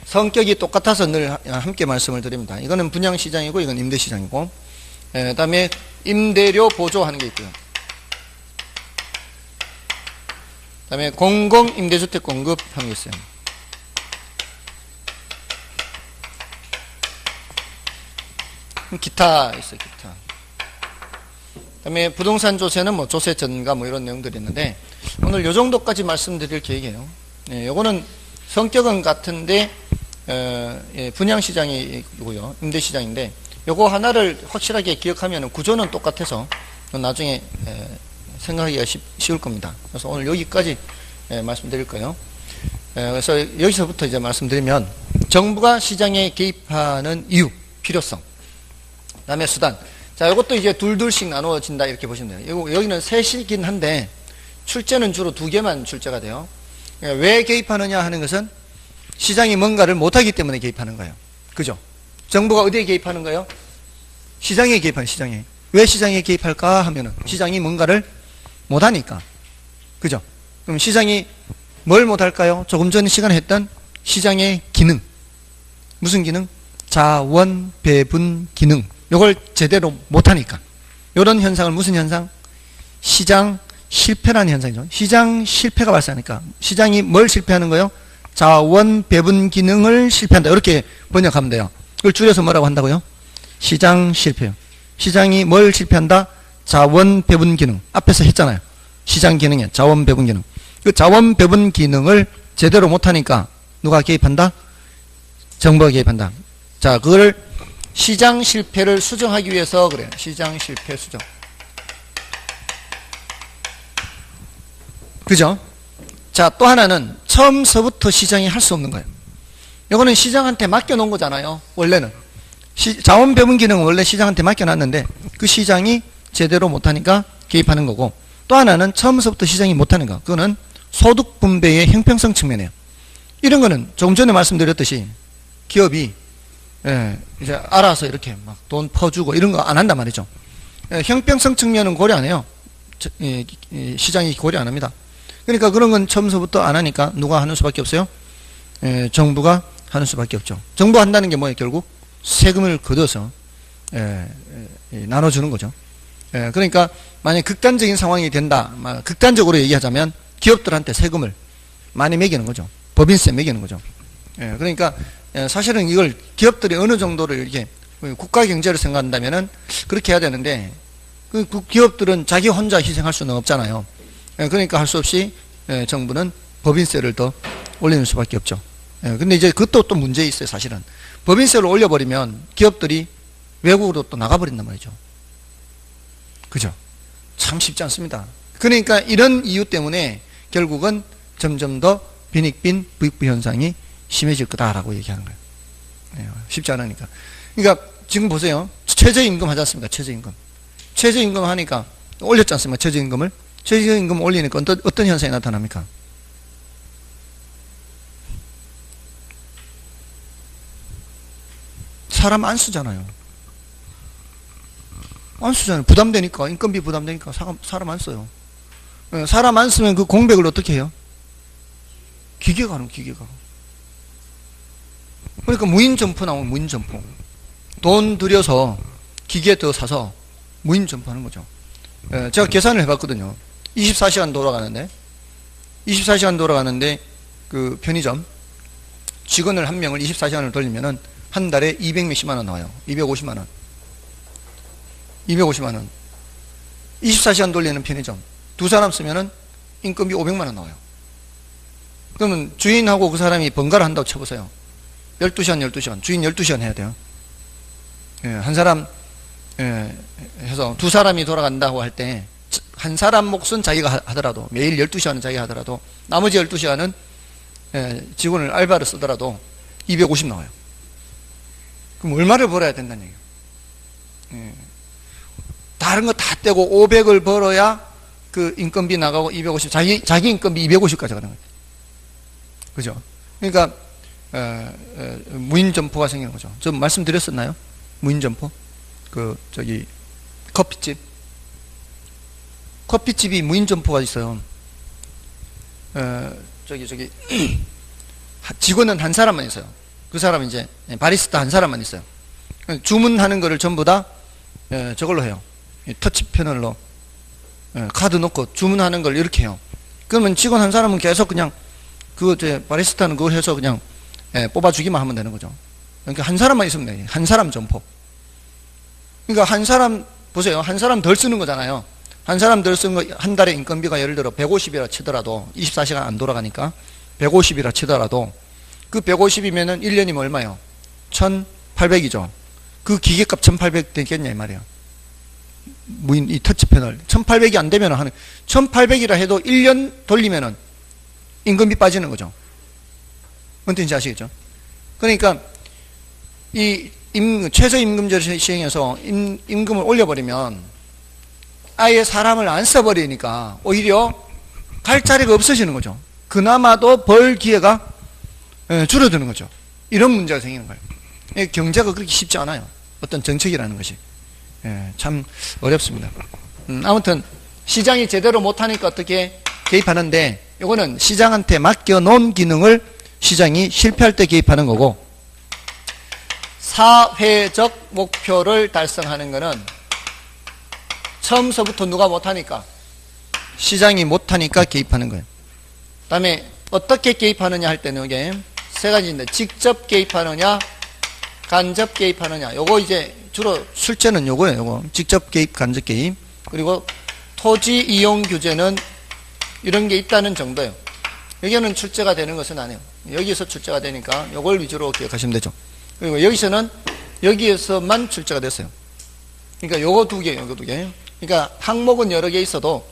Speaker 1: 성격이 똑같아서 늘 함께 말씀을 드립니다. 이거는 분양시장이고 이건 임대시장이고, 그 다음에 임대료 보조하는 게 있고요. 그 다음에 공공임대주택 공급하는 게 있어요. 기타 있어요. 기타. 그 다음에 부동산 조세는 뭐 조세 전가 뭐 이런 내용들이 있는데 오늘 요 정도까지 말씀드릴 계획이에요. 요거는 성격은 같은데 분양시장이고요. 임대시장인데 요거 하나를 확실하게 기억하면 구조는 똑같아서 나중에 생각하기가 쉬울 겁니다. 그래서 오늘 여기까지 말씀드릴 거예요. 그래서 여기서부터 이제 말씀드리면 정부가 시장에 개입하는 이유, 필요성, 그 다음에 수단. 자, 이것도 이제 둘둘씩 나누어진다 이렇게 보시면 돼요. 여기는 셋이긴 한데 출제는 주로 2개만 출제가 돼요. 왜 개입하느냐 하는 것은 시장이 뭔가를 못하기 때문에 개입하는 거예요. 그죠? 정부가 어디에 개입하는 거예요? 시장에 개입하는, 시장에. 왜 시장에 개입할까 하면은 시장이 뭔가를 못하니까. 그죠? 그럼 시장이 뭘 못할까요? 조금 전 시간에 했던 시장의 기능. 무슨 기능? 자원 배분 기능. 이걸 제대로 못하니까. 이런 현상을 무슨 현상? 시장 실패라는 현상이죠. 시장 실패가 발생하니까. 시장이 뭘 실패하는 거예요? 자원 배분 기능을 실패한다. 이렇게 번역하면 돼요. 그걸 줄여서 뭐라고 한다고요? 시장 실패요. 시장이 뭘 실패한다? 자원 배분 기능. 앞에서 했잖아요. 시장 기능이야. 자원 배분 기능. 그 자원 배분 기능을 제대로 못하니까 누가 개입한다? 정부가 개입한다. 자, 그걸 시장 실패를 수정하기 위해서 그래요. 시장 실패 수정. 그죠? 자, 또 하나는 처음서부터 시장이 할 수 없는 거예요. 이거는 시장한테 맡겨놓은 거잖아요. 원래는. 자원 배분 기능은 원래 시장한테 맡겨놨는데 그 시장이 제대로 못하니까 개입하는 거고, 또 하나는 처음서부터 시장이 못하는 거. 그거는 소득 분배의 형평성 측면이에요. 이런 거는 조금 전에 말씀드렸듯이 기업이 이제 알아서 이렇게 막 돈 퍼주고 이런 거 안 한단 말이죠. 형평성 측면은 고려 안 해요. 시장이 고려 안 합니다. 그러니까 그런 건 처음서부터 안 하니까 누가 하는 수밖에 없어요? 정부가 하는 수밖에 없죠. 정부가 한다는 게 뭐예요? 결국 세금을 걷어서 나눠주는 거죠. 그러니까 만약 극단적인 상황이 된다, 극단적으로 얘기하자면 기업들한테 세금을 많이 매기는 거죠. 법인세 매기는 거죠. 그러니까 사실은 이걸 기업들이 어느 정도를 이렇게 국가 경제를 생각한다면은 그렇게 해야 되는데 그 기업들은 자기 혼자 희생할 수는 없잖아요. 그러니까 할 수 없이 정부는 법인세를 더 올리는 수밖에 없죠. 근데 이제 그것도 또 문제 있어요. 사실은 법인세를 올려버리면 기업들이 외국으로 또 나가버린단 말이죠. 그죠? 참 쉽지 않습니다. 그러니까 이런 이유 때문에 결국은 점점 더 빈익빈 부익부 현상이 심해질 거다라고 얘기하는 거예요. 쉽지 않으니까. 그러니까 지금 보세요. 최저임금 하지 않습니까? 최저임금. 최저임금 하니까 올렸지 않습니까? 최저임금을. 최저임금 올리니까 어떤 현상이 나타납니까? 사람 안 쓰잖아요. 안 쓰잖아요. 부담되니까, 인건비 부담되니까 사람 안 써요. 사람 안 쓰면 그 공백을 어떻게 해요? 기계가 하는, 기계가. 그러니까 무인점포 나오면 무인점포. 돈 들여서 기계 더 사서 무인점포 하는 거죠. 제가 계산을 해봤거든요. 24시간 돌아가는데 24시간 돌아가는데 그 편의점 직원을 한 명을 24시간을 돌리면은 한 달에 200 몇십만 원 나와요. 250만 원. 250만 원. 24시간 돌리는 편의점. 두 사람 쓰면은 인건비 500만 원 나와요. 그러면 주인하고 그 사람이 번갈아 한다고 쳐보세요. 12시간, 12시간. 주인 12시간 해야 돼요. 예, 한 사람, 해서 두 사람이 돌아간다고 할 때, 한 사람 몫은 자기가 하더라도, 매일 12시간은 자기가 하더라도, 나머지 12시간은 직원을 알바를 쓰더라도 250 나와요. 그럼 얼마를 벌어야 된다는 얘기예요. 다른 거 다 떼고 500을 벌어야 그 인건비 나가고 250, 자기 인건비 250까지 가는 거예요. 그죠? 그러니까, 무인점포가 생기는 거죠. 좀 말씀드렸었나요? 무인점포? 커피집. 커피집이 무인점포가 있어요. 직원은 한 사람만 있어요. 그 사람은 이제, 바리스타 한 사람만 있어요. 주문하는 거를 전부 다, 저걸로 해요. 터치 패널로, 카드 넣고 주문하는 걸 이렇게 해요. 그러면 직원 한 사람은 계속 그냥, 바리스타는 그걸 해서 그냥, 뽑아주기만 하면 되는 거죠. 그러니까 한 사람만 있으면 돼요. 한 사람 점포. 그러니까 한 사람, 보세요. 한 사람 덜 쓰는 거잖아요. 한 사람 덜 쓰는 거, 한 달에 인건비가 예를 들어 150이라 치더라도, 24시간 안 돌아가니까, 150이라 치더라도, 그 150이면은 1년이면 얼마요? 1800이죠. 그 기계값 1800 되겠냐, 이 말이에요. 이 터치 패널. 1800이 안 되면 하는, 1800이라 해도 1년 돌리면은 임금비 빠지는 거죠. 뭔 뜻인지 아시겠죠? 그러니까, 최저임금제를 시행해서 임금을 올려버리면 아예 사람을 안 써버리니까 오히려 갈 자리가 없어지는 거죠. 그나마도 벌 기회가 줄어드는 거죠. 이런 문제가 생기는 거예요. 경제가 그렇게 쉽지 않아요. 어떤 정책이라는 것이. 참 어렵습니다. 아무튼 시장이 제대로 못하니까 어떻게 개입하는데, 이거는 시장한테 맡겨놓은 기능을 시장이 실패할 때 개입하는 거고, 사회적 목표를 달성하는 거는 처음서부터 누가 못하니까, 시장이 못하니까 개입하는 거예요. 그 다음에 어떻게 개입하느냐 할 때는 이게 세 가지인데, 직접 개입하느냐, 간접 개입하느냐. 요거 이제 주로 출제는 요거예요. 요거 직접 개입, 간접 개입. 그리고 토지 이용 규제는 이런 게 있다는 정도예요. 여기는 출제가 되는 것은 아니에요. 여기에서 출제가 되니까 요걸 위주로 기억하시면 되죠. 그리고 여기서는 여기에서만 출제가 됐어요. 그러니까 요거 두 개, 요거 두 개. 그러니까 항목은 여러 개 있어도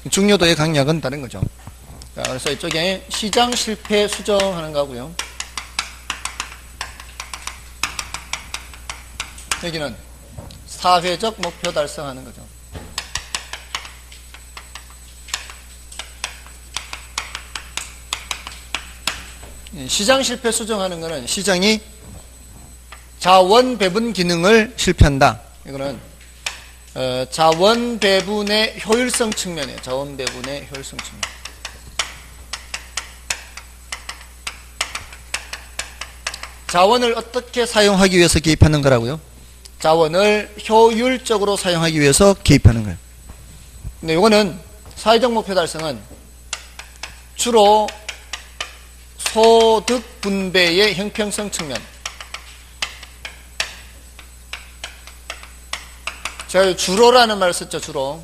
Speaker 1: 중요도의 강약은 다른 거죠. 자, 그래서 이쪽에 시장 실패 수정하는 거고요. 여기는 사회적 목표 달성하는 거죠. 시장 실패 수정하는 거는 시장이 자원 배분 기능을 실패한다. 이거는 자원 배분의 효율성 측면이에요. 자원 배분의 효율성 측면. 자원을 어떻게 사용하기 위해서 개입하는 거라고요? 자원을 효율적으로 사용하기 위해서 개입하는 거예요. 근데 이거는 사회적 목표 달성은 주로 소득 분배의 형평성 측면. 제가 주로라는 말을 썼죠, 주로.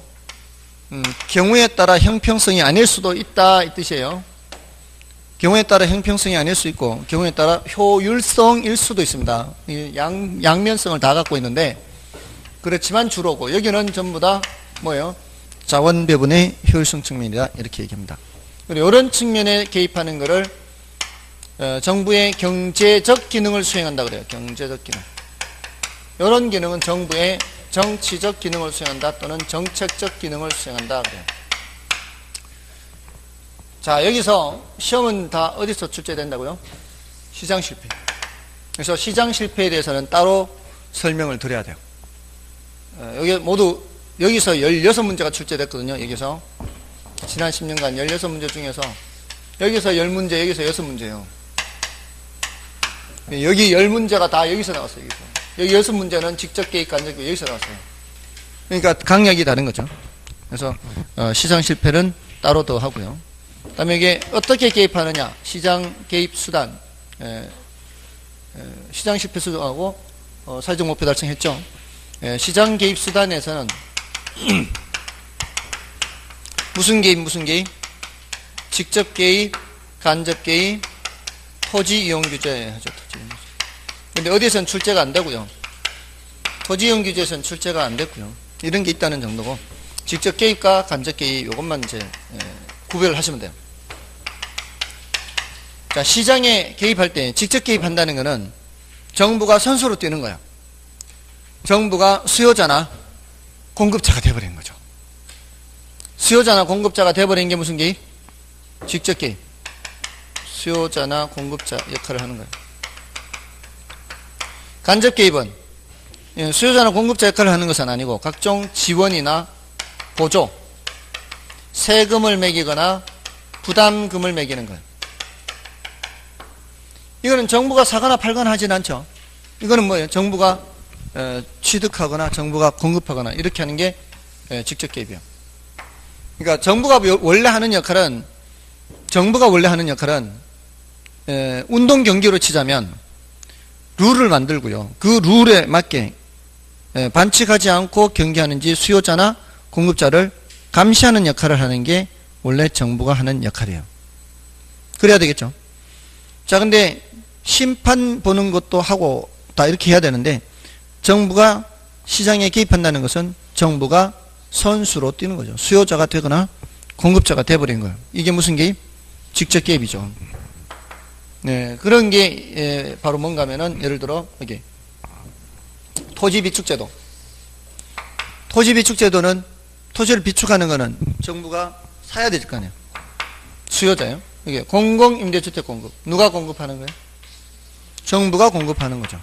Speaker 1: 경우에 따라 형평성이 아닐 수도 있다, 이 뜻이에요. 경우에 따라 형평성이 아닐 수 있고, 경우에 따라 효율성일 수도 있습니다. 양면성을 다 갖고 있는데, 그렇지만 주로고, 여기는 전부 다 뭐예요? 자원 배분의 효율성 측면이다, 이렇게 얘기합니다. 그리고 이런 측면에 개입하는 것을 정부의 경제적 기능을 수행한다 그래요. 경제적 기능. 이런 기능은 정부의 정치적 기능을 수행한다, 또는 정책적 기능을 수행한다 그래요. 자, 여기서 시험은 다 어디서 출제된다고요? 시장 실패. 그래서 시장 실패에 대해서는 따로 설명을 드려야 돼요. 여기 모두 여기서 16문제가 출제됐거든요. 여기서 지난 10년간 16문제 중에서 여기서 10문제, 여기서 6문제예요. 여기 10문제가 다 여기서 나왔어요. 여기 6문제는 직접 개입, 간접 개입 여기서 나왔어요. 그러니까 강약이 다른 거죠. 그래서 시장 실패는 따로 더 하고요. 다음에 이게 어떻게 개입하느냐. 시장 개입 수단. 시장 실패 수준하고 사회적 목표 달성했죠. 시장 개입 수단에서는 무슨 개입? 직접 개입, 간접 개입, 토지 이용 규제 하죠. 근데 어디에서는 출제가 안 되고요. 토지 이용 규제에서는 출제가 안 됐고요. 이런 게 있다는 정도고, 직접 개입과 간접 개입 이것만 이제 구별을 하시면 돼요. 자, 시장에 개입할 때 직접 개입한다는 것은 정부가 선수로 뛰는 거예요. 정부가 수요자나 공급자가 돼버린 거죠. 수요자나 공급자가 돼버린 게 무슨 개입? 직접 개입. 수요자나 공급자 역할을 하는 거예요. 간접 개입은 수요자나 공급자 역할을 하는 것은 아니고 각종 지원이나 보조, 세금을 매기거나 부담금을 매기는 거예요. 이거는 정부가 사거나 팔거나 하진 않죠. 이거는 뭐예요? 정부가 취득하거나 정부가 공급하거나 이렇게 하는 게 직접 개입이에요. 그러니까 정부가 원래 하는 역할은 운동 경기로 치자면 룰을 만들고요. 그 룰에 맞게 반칙하지 않고 경기하는지 수요자나 공급자를 감시하는 역할을 하는 게 원래 정부가 하는 역할이에요. 그래야 되겠죠. 자, 근데 심판 보는 것도 하고 다 이렇게 해야 되는데 정부가 시장에 개입한다는 것은 정부가 선수로 뛰는 거죠. 수요자가 되거나 공급자가 돼버린 거예요. 이게 무슨 개입? 직접 개입이죠. 네, 그런 게 바로 뭔가 하면은 예를 들어 여기 토지 비축제도. 토지 비축제도는 토지를 비축하는 거는 정부가 사야 될 거 아니에요. 수요자예요. 이게 공공임대주택 공급. 누가 공급하는 거예요? 정부가 공급하는 거죠.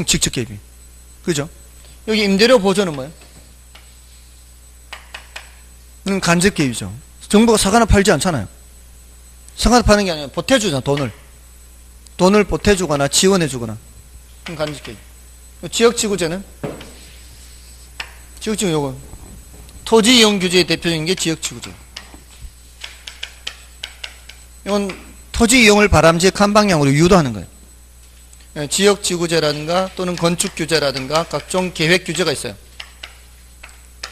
Speaker 1: 직접 개입이. 그죠? 여기 임대료 보조는 뭐예요? 간접 개입이죠. 정부가 사거나 팔지 않잖아요. 사거나 파는 게 아니라 보태주잖아, 돈을 보태주거나 지원해주거나. 간접 개입. 지역지구제는? 지역지구 요거. 토지 이용 규제의 대표적인 게 지역지구제. 이건 토지 이용을 바람직한 방향으로 유도하는 거예요. 지역지구제라든가 또는 건축규제라든가 각종 계획규제가 있어요.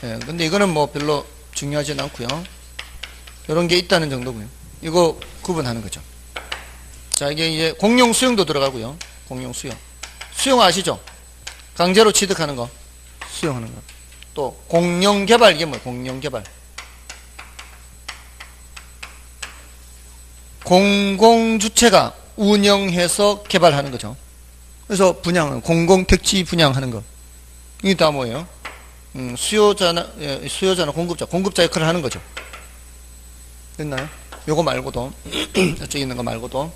Speaker 1: 근데 이거는 뭐 별로 중요하진 않고요. 이런 게 있다는 정도고요. 이거 구분하는 거죠. 자, 이게 이제 공용 수용도 들어가고요. 공용 수용. 수용 아시죠? 강제로 취득하는 거. 수용하는 거. 또 공용 개발, 이게 뭐예요? 공용 개발. 공공주체가 운영해서 개발하는 거죠. 그래서 분양, 공공택지 분양하는 거. 이게 다 뭐예요? 수요자나 공급자 역할을 하는 거죠. 됐나요? 요거 말고도, 이쪽에 있는 거 말고도,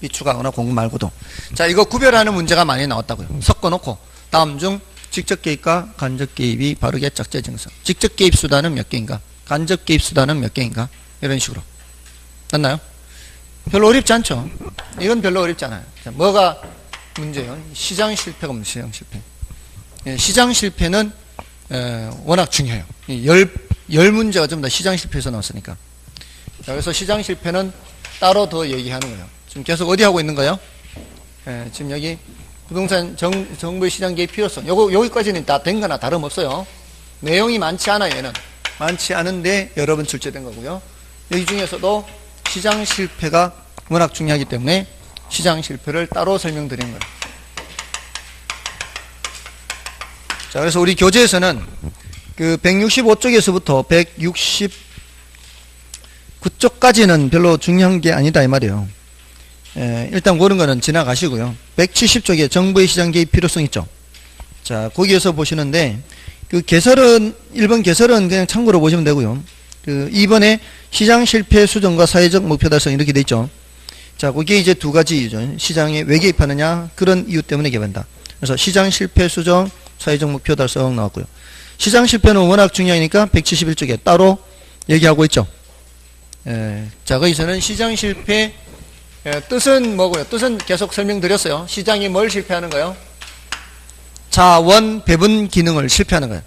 Speaker 1: 비축하거나 공급 말고도. 자, 이거 구별하는 문제가 많이 나왔다고요. 섞어놓고, 다음 중 직접 개입과 간접 개입이 바르게 짝재 증서. 직접 개입 수단은 몇 개인가? 간접 개입 수단은 몇 개인가? 이런 식으로. 맞나요? 별로 어렵지 않죠? 이건 별로 어렵지 않아요. 자, 뭐가 문제예요? 시장 실패가 문제, 시장 실패. 시장 실패는 워낙 중요해요. 열 문제가 전부 다 시장 실패에서 나왔으니까. 자, 그래서 시장 실패는 따로 더 얘기하는 거예요. 지금 계속 어디 하고 있는 거예요? 지금 여기 부동산 정부의 시장 개입 필요성. 여기까지는 다 된 거나 다름없어요. 내용이 많지 않아요, 얘는. 많지 않은데 여러 번 출제된 거고요. 여기 중에서도 시장 실패가 워낙 중요하기 때문에 시장 실패를 따로 설명드리는 거예요. 자, 그래서 우리 교재에서는 그 165쪽에서부터 169쪽까지는 별로 중요한 게 아니다 이 말이에요. 일단 그런 거는 지나가시고요. 170쪽에 정부의 시장 개입 필요성 있죠. 자, 거기에서 보시는데 그 개설은 1번 개설은 그냥 참고로 보시면 되고요. 그 2번에 시장 실패 수정과 사회적 목표 달성 이렇게 돼 있죠. 자, 그게 이제 두 가지 이유죠. 시장에 왜 개입하느냐, 그런 이유 때문에 개입한다. 그래서 시장 실패 수정, 사회적 목표 달성 나왔고요. 시장 실패는 워낙 중요하니까 171쪽에 따로 얘기하고 있죠. 자, 거기서는 시장 실패 뜻은 뭐고요? 뜻은 계속 설명드렸어요. 시장이 뭘 실패하는 거예요? 자원 배분 기능을 실패하는 거예요.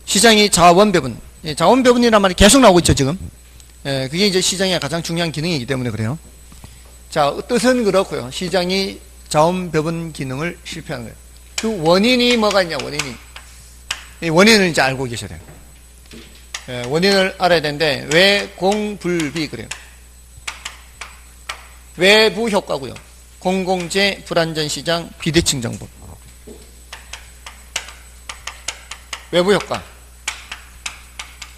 Speaker 1: 시장이 자원 배분, 자원 배분이란 말이 계속 나오고 있죠, 지금. 그게 이제 시장의 가장 중요한 기능이기 때문에 그래요. 자, 뜻은 그렇고요. 시장이 자원 배분 기능을 실패하는 거예요. 그 원인이 뭐가 있냐, 원인이. 이 원인을 이제 알고 계셔야 돼요. 원인을 알아야 되는데, 외공불비, 그래요. 외부 효과고요. 공공재, 불안전시장, 비대칭 정보. 외부 효과.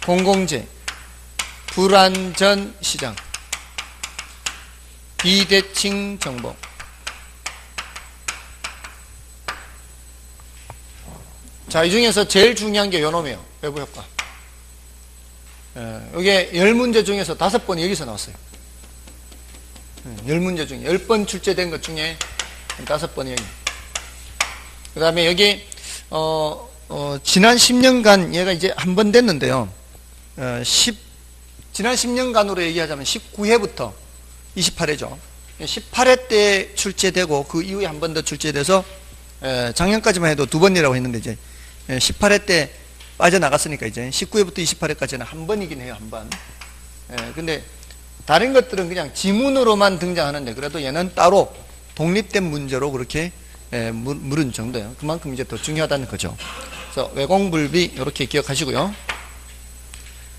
Speaker 1: 공공재, 불안전시장, 비대칭 정보. 자, 이 중에서 제일 중요한 게 요 놈이에요. 외부 효과. 이게 10문제 중에서 5번이 여기서 나왔어요. 10문제 중에 10번 출제된 것 중에 5번이 여기. 그 다음에 여기 지난 10년간 얘가 이제 한 번 됐는데요. 지난 10년간으로 얘기하자면 19회부터 28회죠. 18회 때 출제되고 그 이후에 한 번 더 출제돼서 작년까지만 해도 2번이라고 했는데 이제 18회 때 빠져나갔으니까 이제 19회부터 28회까지는 한 번이긴 해요. 한 번. 근데 다른 것들은 그냥 지문으로만 등장하는데 그래도 얘는 따로 독립된 문제로 그렇게 물은 정도예요. 그만큼 이제 더 중요하다는 거죠. 그래서 외공불비 이렇게 기억하시고요.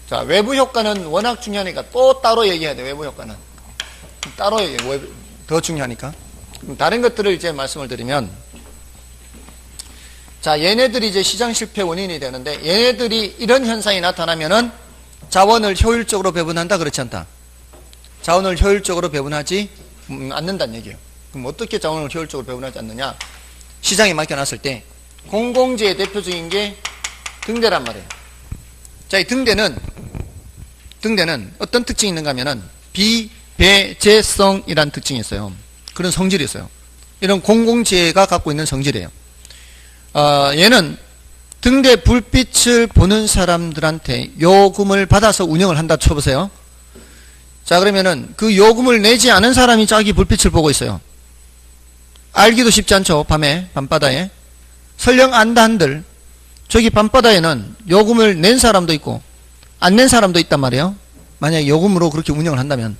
Speaker 1: 자, 외부 효과는 워낙 중요하니까 또 따로 얘기해야 돼요. 외부 효과는 따로 얘기해요. 더 중요하니까. 다른 것들을 이제 말씀을 드리면, 자, 얘네들이 이제 시장 실패 원인이 되는데, 얘네들이 이런 현상이 나타나면은 자원을 효율적으로 배분한다, 그렇지 않다. 자원을 효율적으로 배분하지 않는다는 얘기예요. 그럼 어떻게 자원을 효율적으로 배분하지 않느냐? 시장에 맡겨놨을 때 공공재의 대표적인 게 등대란 말이에요. 자, 이 등대는 어떤 특징이 있는가 하면은 비배제성이라는 특징이 있어요. 그런 성질이 있어요. 이런 공공재가 갖고 있는 성질이에요. 얘는 등대 불빛을 보는 사람들한테 요금을 받아서 운영을 한다 쳐보세요. 자, 그러면은 그 요금을 내지 않은 사람이 자기 불빛을 보고 있어요. 알기도 쉽지 않죠. 밤바다에. 설령 안다 한들 저기 밤바다에는 요금을 낸 사람도 있고 안 낸 사람도 있단 말이에요. 만약에 요금으로 그렇게 운영을 한다면,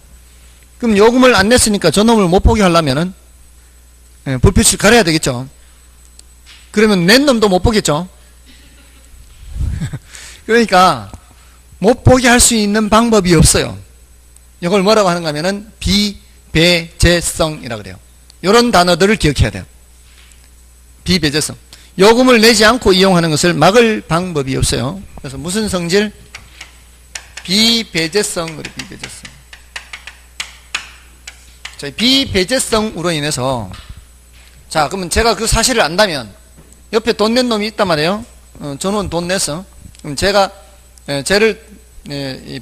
Speaker 1: 그럼 요금을 안 냈으니까 저놈을 못 보게 하려면은 불빛을 가려야 되겠죠. 그러면 낸 놈도 못 보겠죠. 그러니까 못 보게 할 수 있는 방법이 없어요. 이걸 뭐라고 하는가 하면은 비배제성이라고 그래요. 이런 단어들을 기억해야 돼요. 비배제성. 요금을 내지 않고 이용하는 것을 막을 방법이 없어요. 그래서 무슨 성질? 비배제성. 비배제성. 자, 비배제성으로 인해서, 자, 그러면 제가 그 사실을 안다면 옆에 돈 낸 놈이 있단 말이에요. 저는 돈 냈어. 그럼 제가 쟤를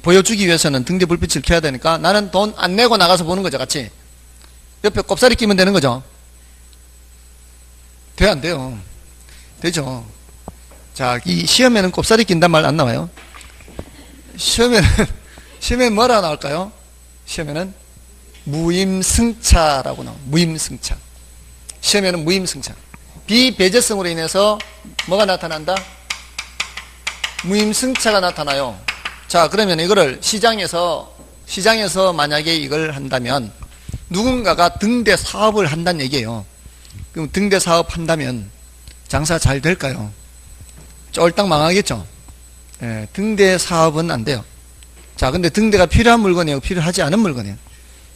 Speaker 1: 보여주기 위해서는 등대 불빛을 켜야 되니까 나는 돈 안 내고 나가서 보는 거죠, 같이. 옆에 꼽사리 끼면 되는 거죠. 돼요, 안 돼요? 되죠. 자, 이 시험에는 꼽사리 낀단 말 안 나와요. 시험에는 뭐라 나올까요? 시험에는 무임승차라고 나와요. 무임승차. 시험에는 무임승차. 비배제성으로 인해서 뭐가 나타난다? 무임승차가 나타나요. 자, 그러면 이거를 시장에서 만약에 이걸 한다면 누군가가 등대 사업을 한다는 얘기예요. 그럼 등대 사업 한다면 장사 잘 될까요? 쫄딱 망하겠죠. 등대 사업은 안 돼요. 자, 근데 등대가 필요한 물건이에요? 필요하지 않은 물건이에요?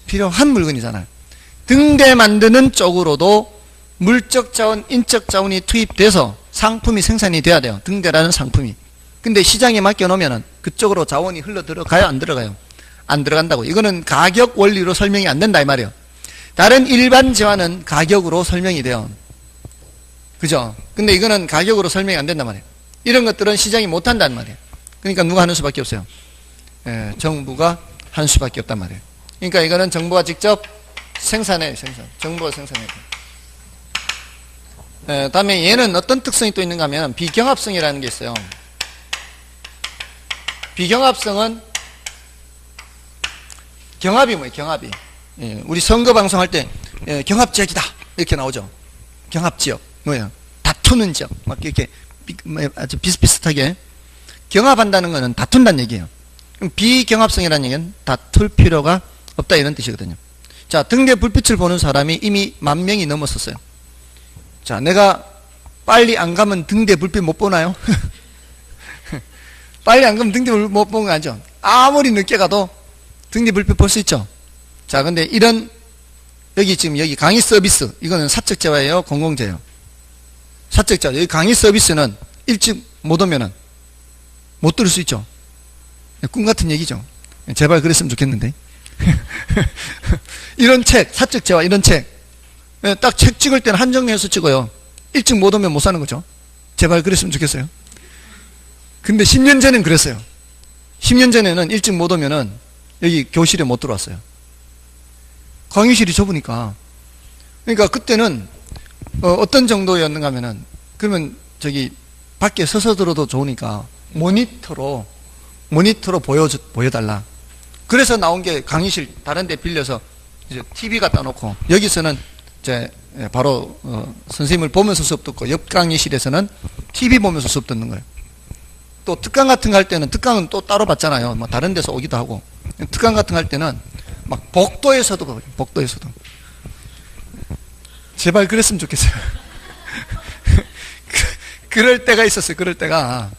Speaker 1: 필요한 물건이잖아요. 등대 만드는 쪽으로도 물적 자원, 인적 자원이 투입돼서 상품이 생산이 돼야 돼요. 등대라는 상품이. 근데 시장에 맡겨놓으면 그쪽으로 자원이 흘러 들어가요? 안 들어가요? 안 들어간다고. 이거는 가격 원리로 설명이 안 된다 이 말이에요. 다른 일반 재화는 가격으로 설명이 돼요. 그죠? 근데 이거는 가격으로 설명이 안 된단 말이에요. 이런 것들은 시장이 못 한다는 말이에요. 그러니까 누가 하는 수밖에 없어요? 정부가 한 수밖에 없단 말이에요. 그러니까 이거는 정부가 직접 생산해요. 정부가 생산해요. 다음에 얘는 어떤 특성이 또 있는가 하면 비경합성이라는 게 있어요. 비경합성은 경합이 뭐예요? 경합이. 우리 선거 방송할 때 경합지역이다 이렇게 나오죠. 경합지역 뭐예요? 다투는 지역 막 이렇게 아주 비슷비슷하게. 경합한다는 것은 다툰다는 얘기예요. 그럼 비경합성이라는 얘기는 다툴 필요가 없다 이런 뜻이거든요. 자, 등대 불빛을 보는 사람이 이미 10,000명이 넘었었어요. 자, 내가 빨리 안 가면 등대 불빛 못 보나요? 빨리 안 가면 등대 불빛 못 보는 거 아니죠? 아무리 늦게 가도 등대 불빛 볼 수 있죠. 자, 근데 이런 여기 강의 서비스, 이거는 사적재화예요, 공공재예요? 사적재화. 여기 강의 서비스는 일찍 못 오면은 못 들을 수 있죠. 꿈 같은 얘기죠. 제발 그랬으면 좋겠는데. 이런 책, 사적재화 이런 책, 딱 책 찍을 때는 한정해서 찍어요. 일찍 못 오면 못 사는 거죠. 제발 그랬으면 좋겠어요. 근데 10년 전엔 그랬어요. 10년 전에는 일찍 못 오면은 여기 교실에 못 들어왔어요. 강의실이 좁으니까. 그러니까 그때는 어떤 정도였는가 하면은, 그러면 저기 밖에 서서 들어도 좋으니까 모니터로 보여달라. 그래서 나온 게 강의실 다른 데 빌려서 이제 TV 갖다 놓고, 여기서는 이제 바로 선생님을 보면서 수업 듣고, 옆 강의실에서는 TV 보면서 수업 듣는 거예요. 또 특강 같은 거 할 때는, 특강은 또 따로 받잖아요. 뭐 다른 데서 오기도 하고. 특강 같은 거 할 때는 막 복도에서도 제발 그랬으면 좋겠어요. 그럴 때가 있었어요. 그럴 때가.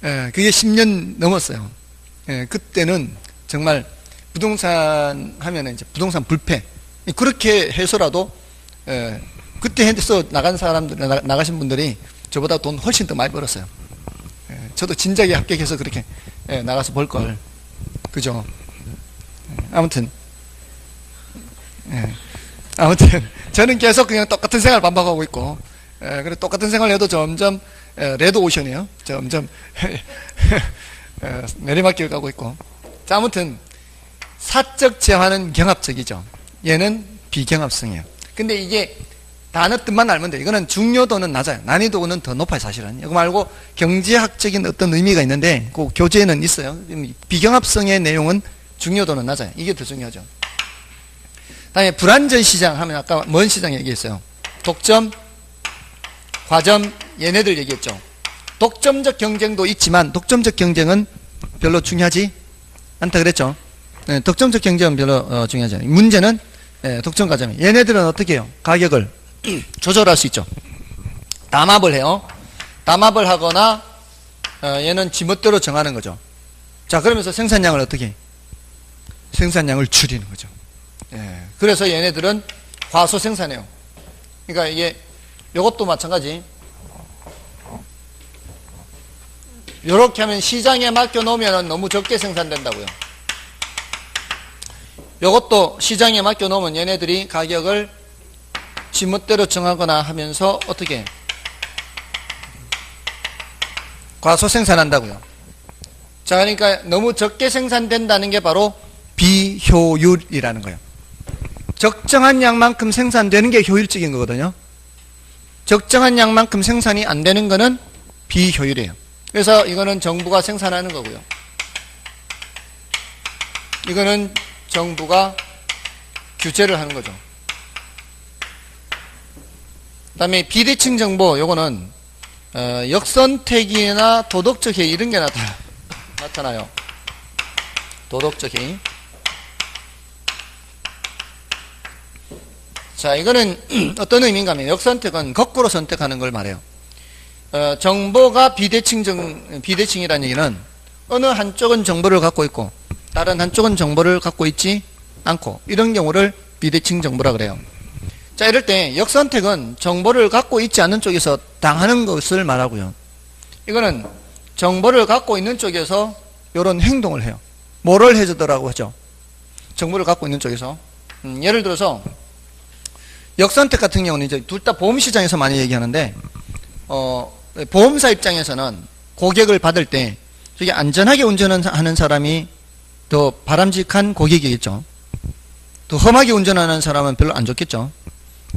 Speaker 1: 예, 그게 10년 넘었어요. 예, 그때는 정말 부동산 하면은 이제 부동산 불패. 그렇게 해서라도, 예, 그때 해서 나간 사람들, 나가신 분들이 저보다 돈 훨씬 더 많이 벌었어요. 예, 저도 진작에 합격해서 그렇게, 예, 나가서 벌 걸. 그죠? 아무튼, 예, 아무튼 저는 계속 그냥 똑같은 생활 반복하고 있고, 예, 그래 똑같은 생활 해도 점점, 레드 오션이에요. 점점 내리막길 가고 있고. 자, 아무튼 사적 재화는 경합적이죠. 얘는 비경합성이에요. 근데 이게 단어 뜻만 알면 돼요. 이거는 중요도는 낮아요. 난이도는 더 높아요, 사실은. 이거 말고 경제학적인 어떤 의미가 있는데 그 교재에는 있어요. 비경합성의 내용은 중요도는 낮아요. 이게 더 중요하죠. 다음에 불완전 시장 하면 아까 뭔 시장 얘기했어요? 독점, 과점, 얘네들 얘기했죠. 독점적 경쟁도 있지만 독점적 경쟁은 별로 중요하지 않다 그랬죠. 네, 독점적 경쟁은 별로 중요하지 않아요. 문제는 독점 과점. 얘네들은 어떻게 해요? 가격을 조절할 수 있죠. 담합을 해요. 담합을 하거나 얘는 지멋대로 정하는 거죠. 자, 그러면서 생산량을 어떻게 해? 생산량을 줄이는 거죠. 예, 그래서 얘네들은 과소 생산해요. 그러니까 이게 요것도 마찬가지. 요렇게 하면 시장에 맡겨 놓으면 너무 적게 생산된다고요. 요것도 시장에 맡겨 놓으면 얘네들이 가격을 지멋대로 정하거나 하면서 어떻게 해? 과소 생산한다고요. 자, 그러니까 너무 적게 생산된다는 게 바로 비효율이라는 거예요. 적정한 양만큼 생산되는 게 효율적인 거거든요. 적정한 양만큼 생산이 안 되는 거는 비효율이에요. 그래서 이거는 정부가 생산하는 거고요. 이거는 정부가 규제를 하는 거죠. 그 다음에 비대칭 정보, 요거는 역선택이나 도덕적 해이 이런 게 나타나요. 도덕적 해이. 자, 이거는 어떤 의미인가 하면 역선택은 거꾸로 선택하는 걸 말해요. 정보가 비대칭이라는 얘기는 어느 한쪽은 정보를 갖고 있고 다른 한쪽은 정보를 갖고 있지 않고, 이런 경우를 비대칭 정보라 그래요. 자, 이럴 때 역선택은 정보를 갖고 있지 않는 쪽에서 당하는 것을 말하고요. 이거는 정보를 갖고 있는 쪽에서 이런 행동을 해요. 뭐를 해주더라고 하죠. 정보를 갖고 있는 쪽에서. 예를 들어서 역선택 같은 경우는 이제 둘 다 보험시장에서 많이 얘기하는데, 보험사 입장에서는 고객을 받을 때 저게 안전하게 운전하는 사람이 더 바람직한 고객이겠죠. 또 험하게 운전하는 사람은 별로 안 좋겠죠.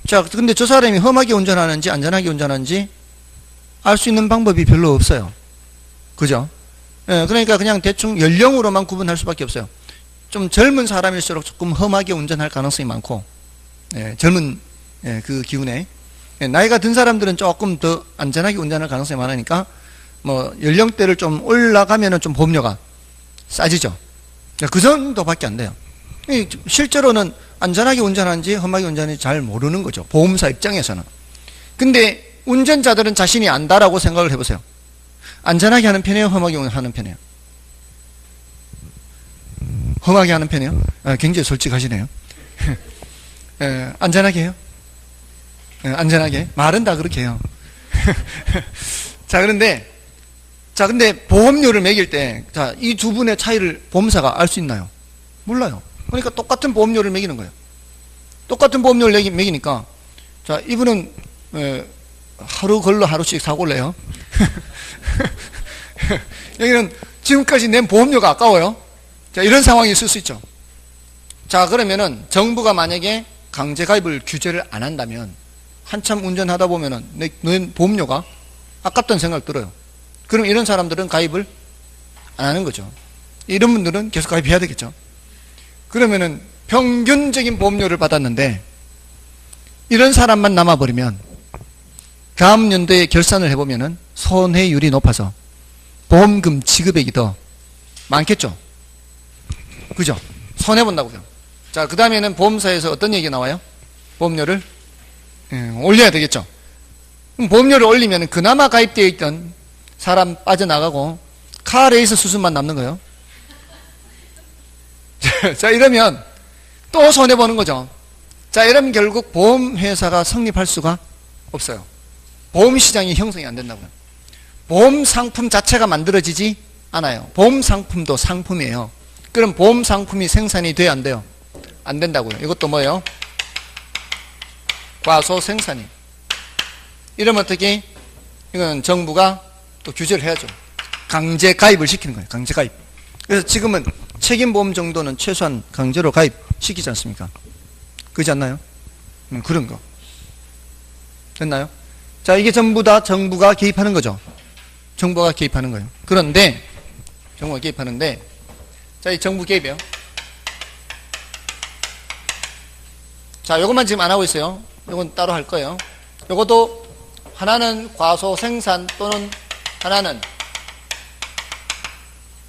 Speaker 1: 자, 근데 저 사람이 험하게 운전하는지 안전하게 운전하는지 알 수 있는 방법이 별로 없어요. 그죠? 예, 그러니까 그냥 대충 연령으로만 구분할 수밖에 없어요. 좀 젊은 사람일수록 조금 험하게 운전할 가능성이 많고, 예, 젊은 그 기운에, 나이가 든 사람들은 조금 더 안전하게 운전할 가능성이 많으니까 뭐 연령대를 좀 올라가면은 좀 보험료가 싸지죠. 그 정도밖에 안 돼요. 실제로는 안전하게 운전하는지 험하게 운전하는지 잘 모르는 거죠. 보험사 입장에서는. 근데 운전자들은 자신이 안다라고 생각을 해보세요. 안전하게 하는 편이에요? 험하게 하는 편이에요? 험하게 하는 편이에요? 굉장히 솔직하시네요. 안전하게 해요? 안전하게? 말은 다 그렇게 해요. 자, 근데 보험료를 매길 때, 자, 이 두 분의 차이를 보험사가 알 수 있나요? 몰라요. 그러니까 똑같은 보험료를 매기는 거예요. 똑같은 보험료를 매기니까, 자, 이분은, 하루 걸러 하루씩 사고를 내요. 여기는 지금까지 낸 보험료가 아까워요. 자, 이런 상황이 있을 수 있죠. 자, 그러면은 정부가 만약에 강제 가입을 규제를 안 한다면, 한참 운전하다 보면은 내 보험료가 아깝다는 생각 들어요. 그럼 이런 사람들은 가입을 안 하는 거죠. 이런 분들은 계속 가입해야 되겠죠. 그러면은 평균적인 보험료를 받았는데 이런 사람만 남아버리면 다음 연도에 결산을 해보면은 손해율이 높아서 보험금 지급액이 더 많겠죠. 그죠? 손해본다고요. 자, 그 다음에는 보험사에서 어떤 얘기가 나와요? 보험료를 올려야 되겠죠. 그럼 보험료를 올리면 그나마 가입되어 있던 사람 빠져나가고 카레이스 수수만 남는 거예요. 자, 이러면 또 손해보는 거죠. 자, 이러면 결국 보험회사가 성립할 수가 없어요. 보험시장이 형성이 안 된다고요. 보험상품 자체가 만들어지지 않아요. 보험상품도 상품이에요. 그럼 보험상품이 생산이 돼요, 안 돼요? 안 된다고요. 이것도 뭐예요? 과소생산이. 이러면 어떻게? 이건 정부가 또 규제를 해야죠. 강제 가입을 시키는 거예요. 강제 가입. 그래서 지금은 책임보험 정도는 최소한 강제로 가입시키지 않습니까? 그렇지 않나요? 그런 거. 됐나요? 자, 이게 전부 다 정부가 개입하는 거죠. 정부가 개입하는 거예요. 그런데, 정부가 개입하는데, 자, 이 정부 개입이에요. 자, 요것만 지금 안 하고 있어요. 요건 따로 할 거예요. 요것도 하나는 과소생산 또는 하나는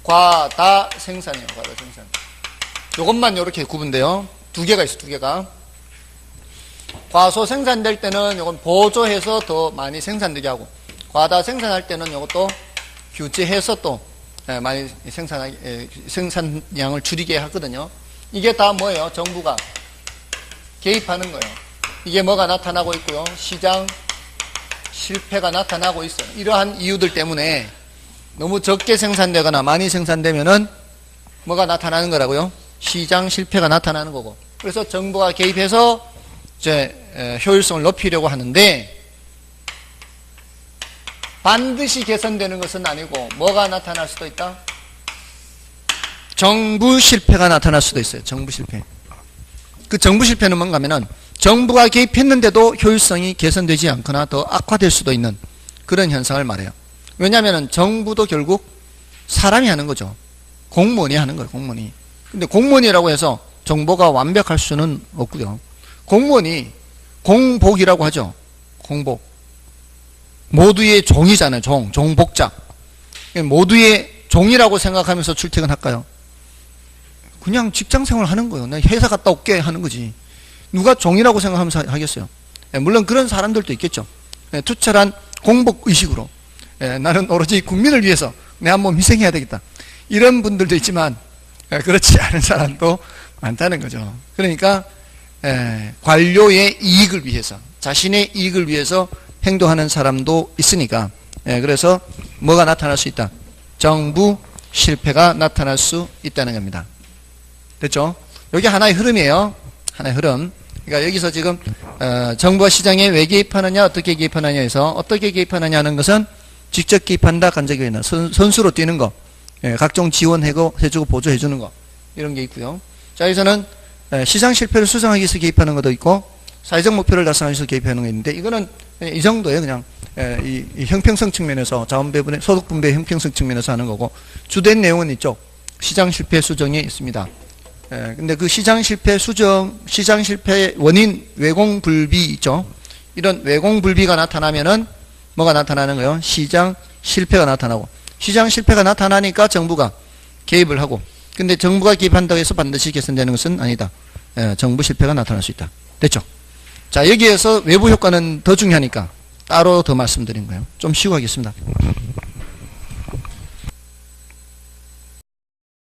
Speaker 1: 과다생산이에요. 과다생산. 요것만 요렇게 구분돼요. 두 개가 있어, 두 개가. 과소생산될 때는 요건 보조해서 더 많이 생산되게 하고, 과다생산할 때는 요것도 규제해서 또 많이 생산량을 줄이게 하거든요. 이게 다 뭐예요? 정부가 개입하는 거예요. 이게 뭐가 나타나고 있고요. 시장 실패가 나타나고 있어요. 이러한 이유들 때문에 너무 적게 생산되거나 많이 생산되면은 뭐가 나타나는 거라고요? 시장 실패가 나타나는 거고. 그래서 정부가 개입해서 이제 효율성을 높이려고 하는데 반드시 개선되는 것은 아니고 뭐가 나타날 수도 있다? 정부 실패가 나타날 수도 있어요. 정부 실패. 그 정부 실패는 뭔가 하면은 정부가 개입했는데도 효율성이 개선되지 않거나 더 악화될 수도 있는 그런 현상을 말해요. 왜냐하면 정부도 결국 사람이 하는 거죠. 공무원이 하는 거예요. 공무원이. 근데 공무원이라고 해서 정보가 완벽할 수는 없고요. 공무원이 공복이라고 하죠. 공복. 모두의 종이잖아요. 종복자. 모두의 종이라고 생각하면서 출퇴근할까요? 그냥 직장생활 하는 거예요. 나 회사 갔다 올게 하는 거지. 누가 종이라고 생각하면서 하겠어요? 물론 그런 사람들도 있겠죠. 투철한 공복의식으로 나는 오로지 국민을 위해서 내 한 몸 희생해야 되겠다. 이런 분들도 있지만 그렇지 않은 사람도 많다는 거죠. 그러니까 관료의 이익을 위해서, 자신의 이익을 위해서 행동하는 사람도 있으니까, 그래서 뭐가 나타날 수 있다? 정부 실패가 나타날 수 있다는 겁니다. 됐죠? 여기 하나의 흐름이에요. 하나의 흐름. 그러니까 여기서 지금 정부와 시장에 왜 개입하느냐, 어떻게 개입하느냐에서 어떻게 개입하느냐는 것은 직접 개입한다, 간접 개입한다. 선수로 뛰는 거, 각종 지원해주고 보조해주는 거, 이런 게 있고요. 자, 여기서는 시장 실패를 수정하기 위해서 개입하는 것도 있고 사회적 목표를 달성하기 위해서 개입하는 게 있는데, 이거는 이 정도예요. 그냥 이 형평성 측면에서, 자원배분의 소득분배 형평성 측면에서 하는 거고, 주된 내용은 이쪽 시장 실패 수정에 있습니다. 근데 그 시장 실패 원인 외공불비 있죠. 이런 외공불비가 나타나면은 뭐가 나타나는 거예요? 시장 실패가 나타나고, 시장 실패가 나타나니까 정부가 개입을 하고, 근데 정부가 개입한다고 해서 반드시 개선되는 것은 아니다. 정부 실패가 나타날 수 있다. 됐죠? 자, 여기에서 외부 효과는 더 중요하니까 따로 더 말씀드린 거예요. 좀 쉬고 하겠습니다.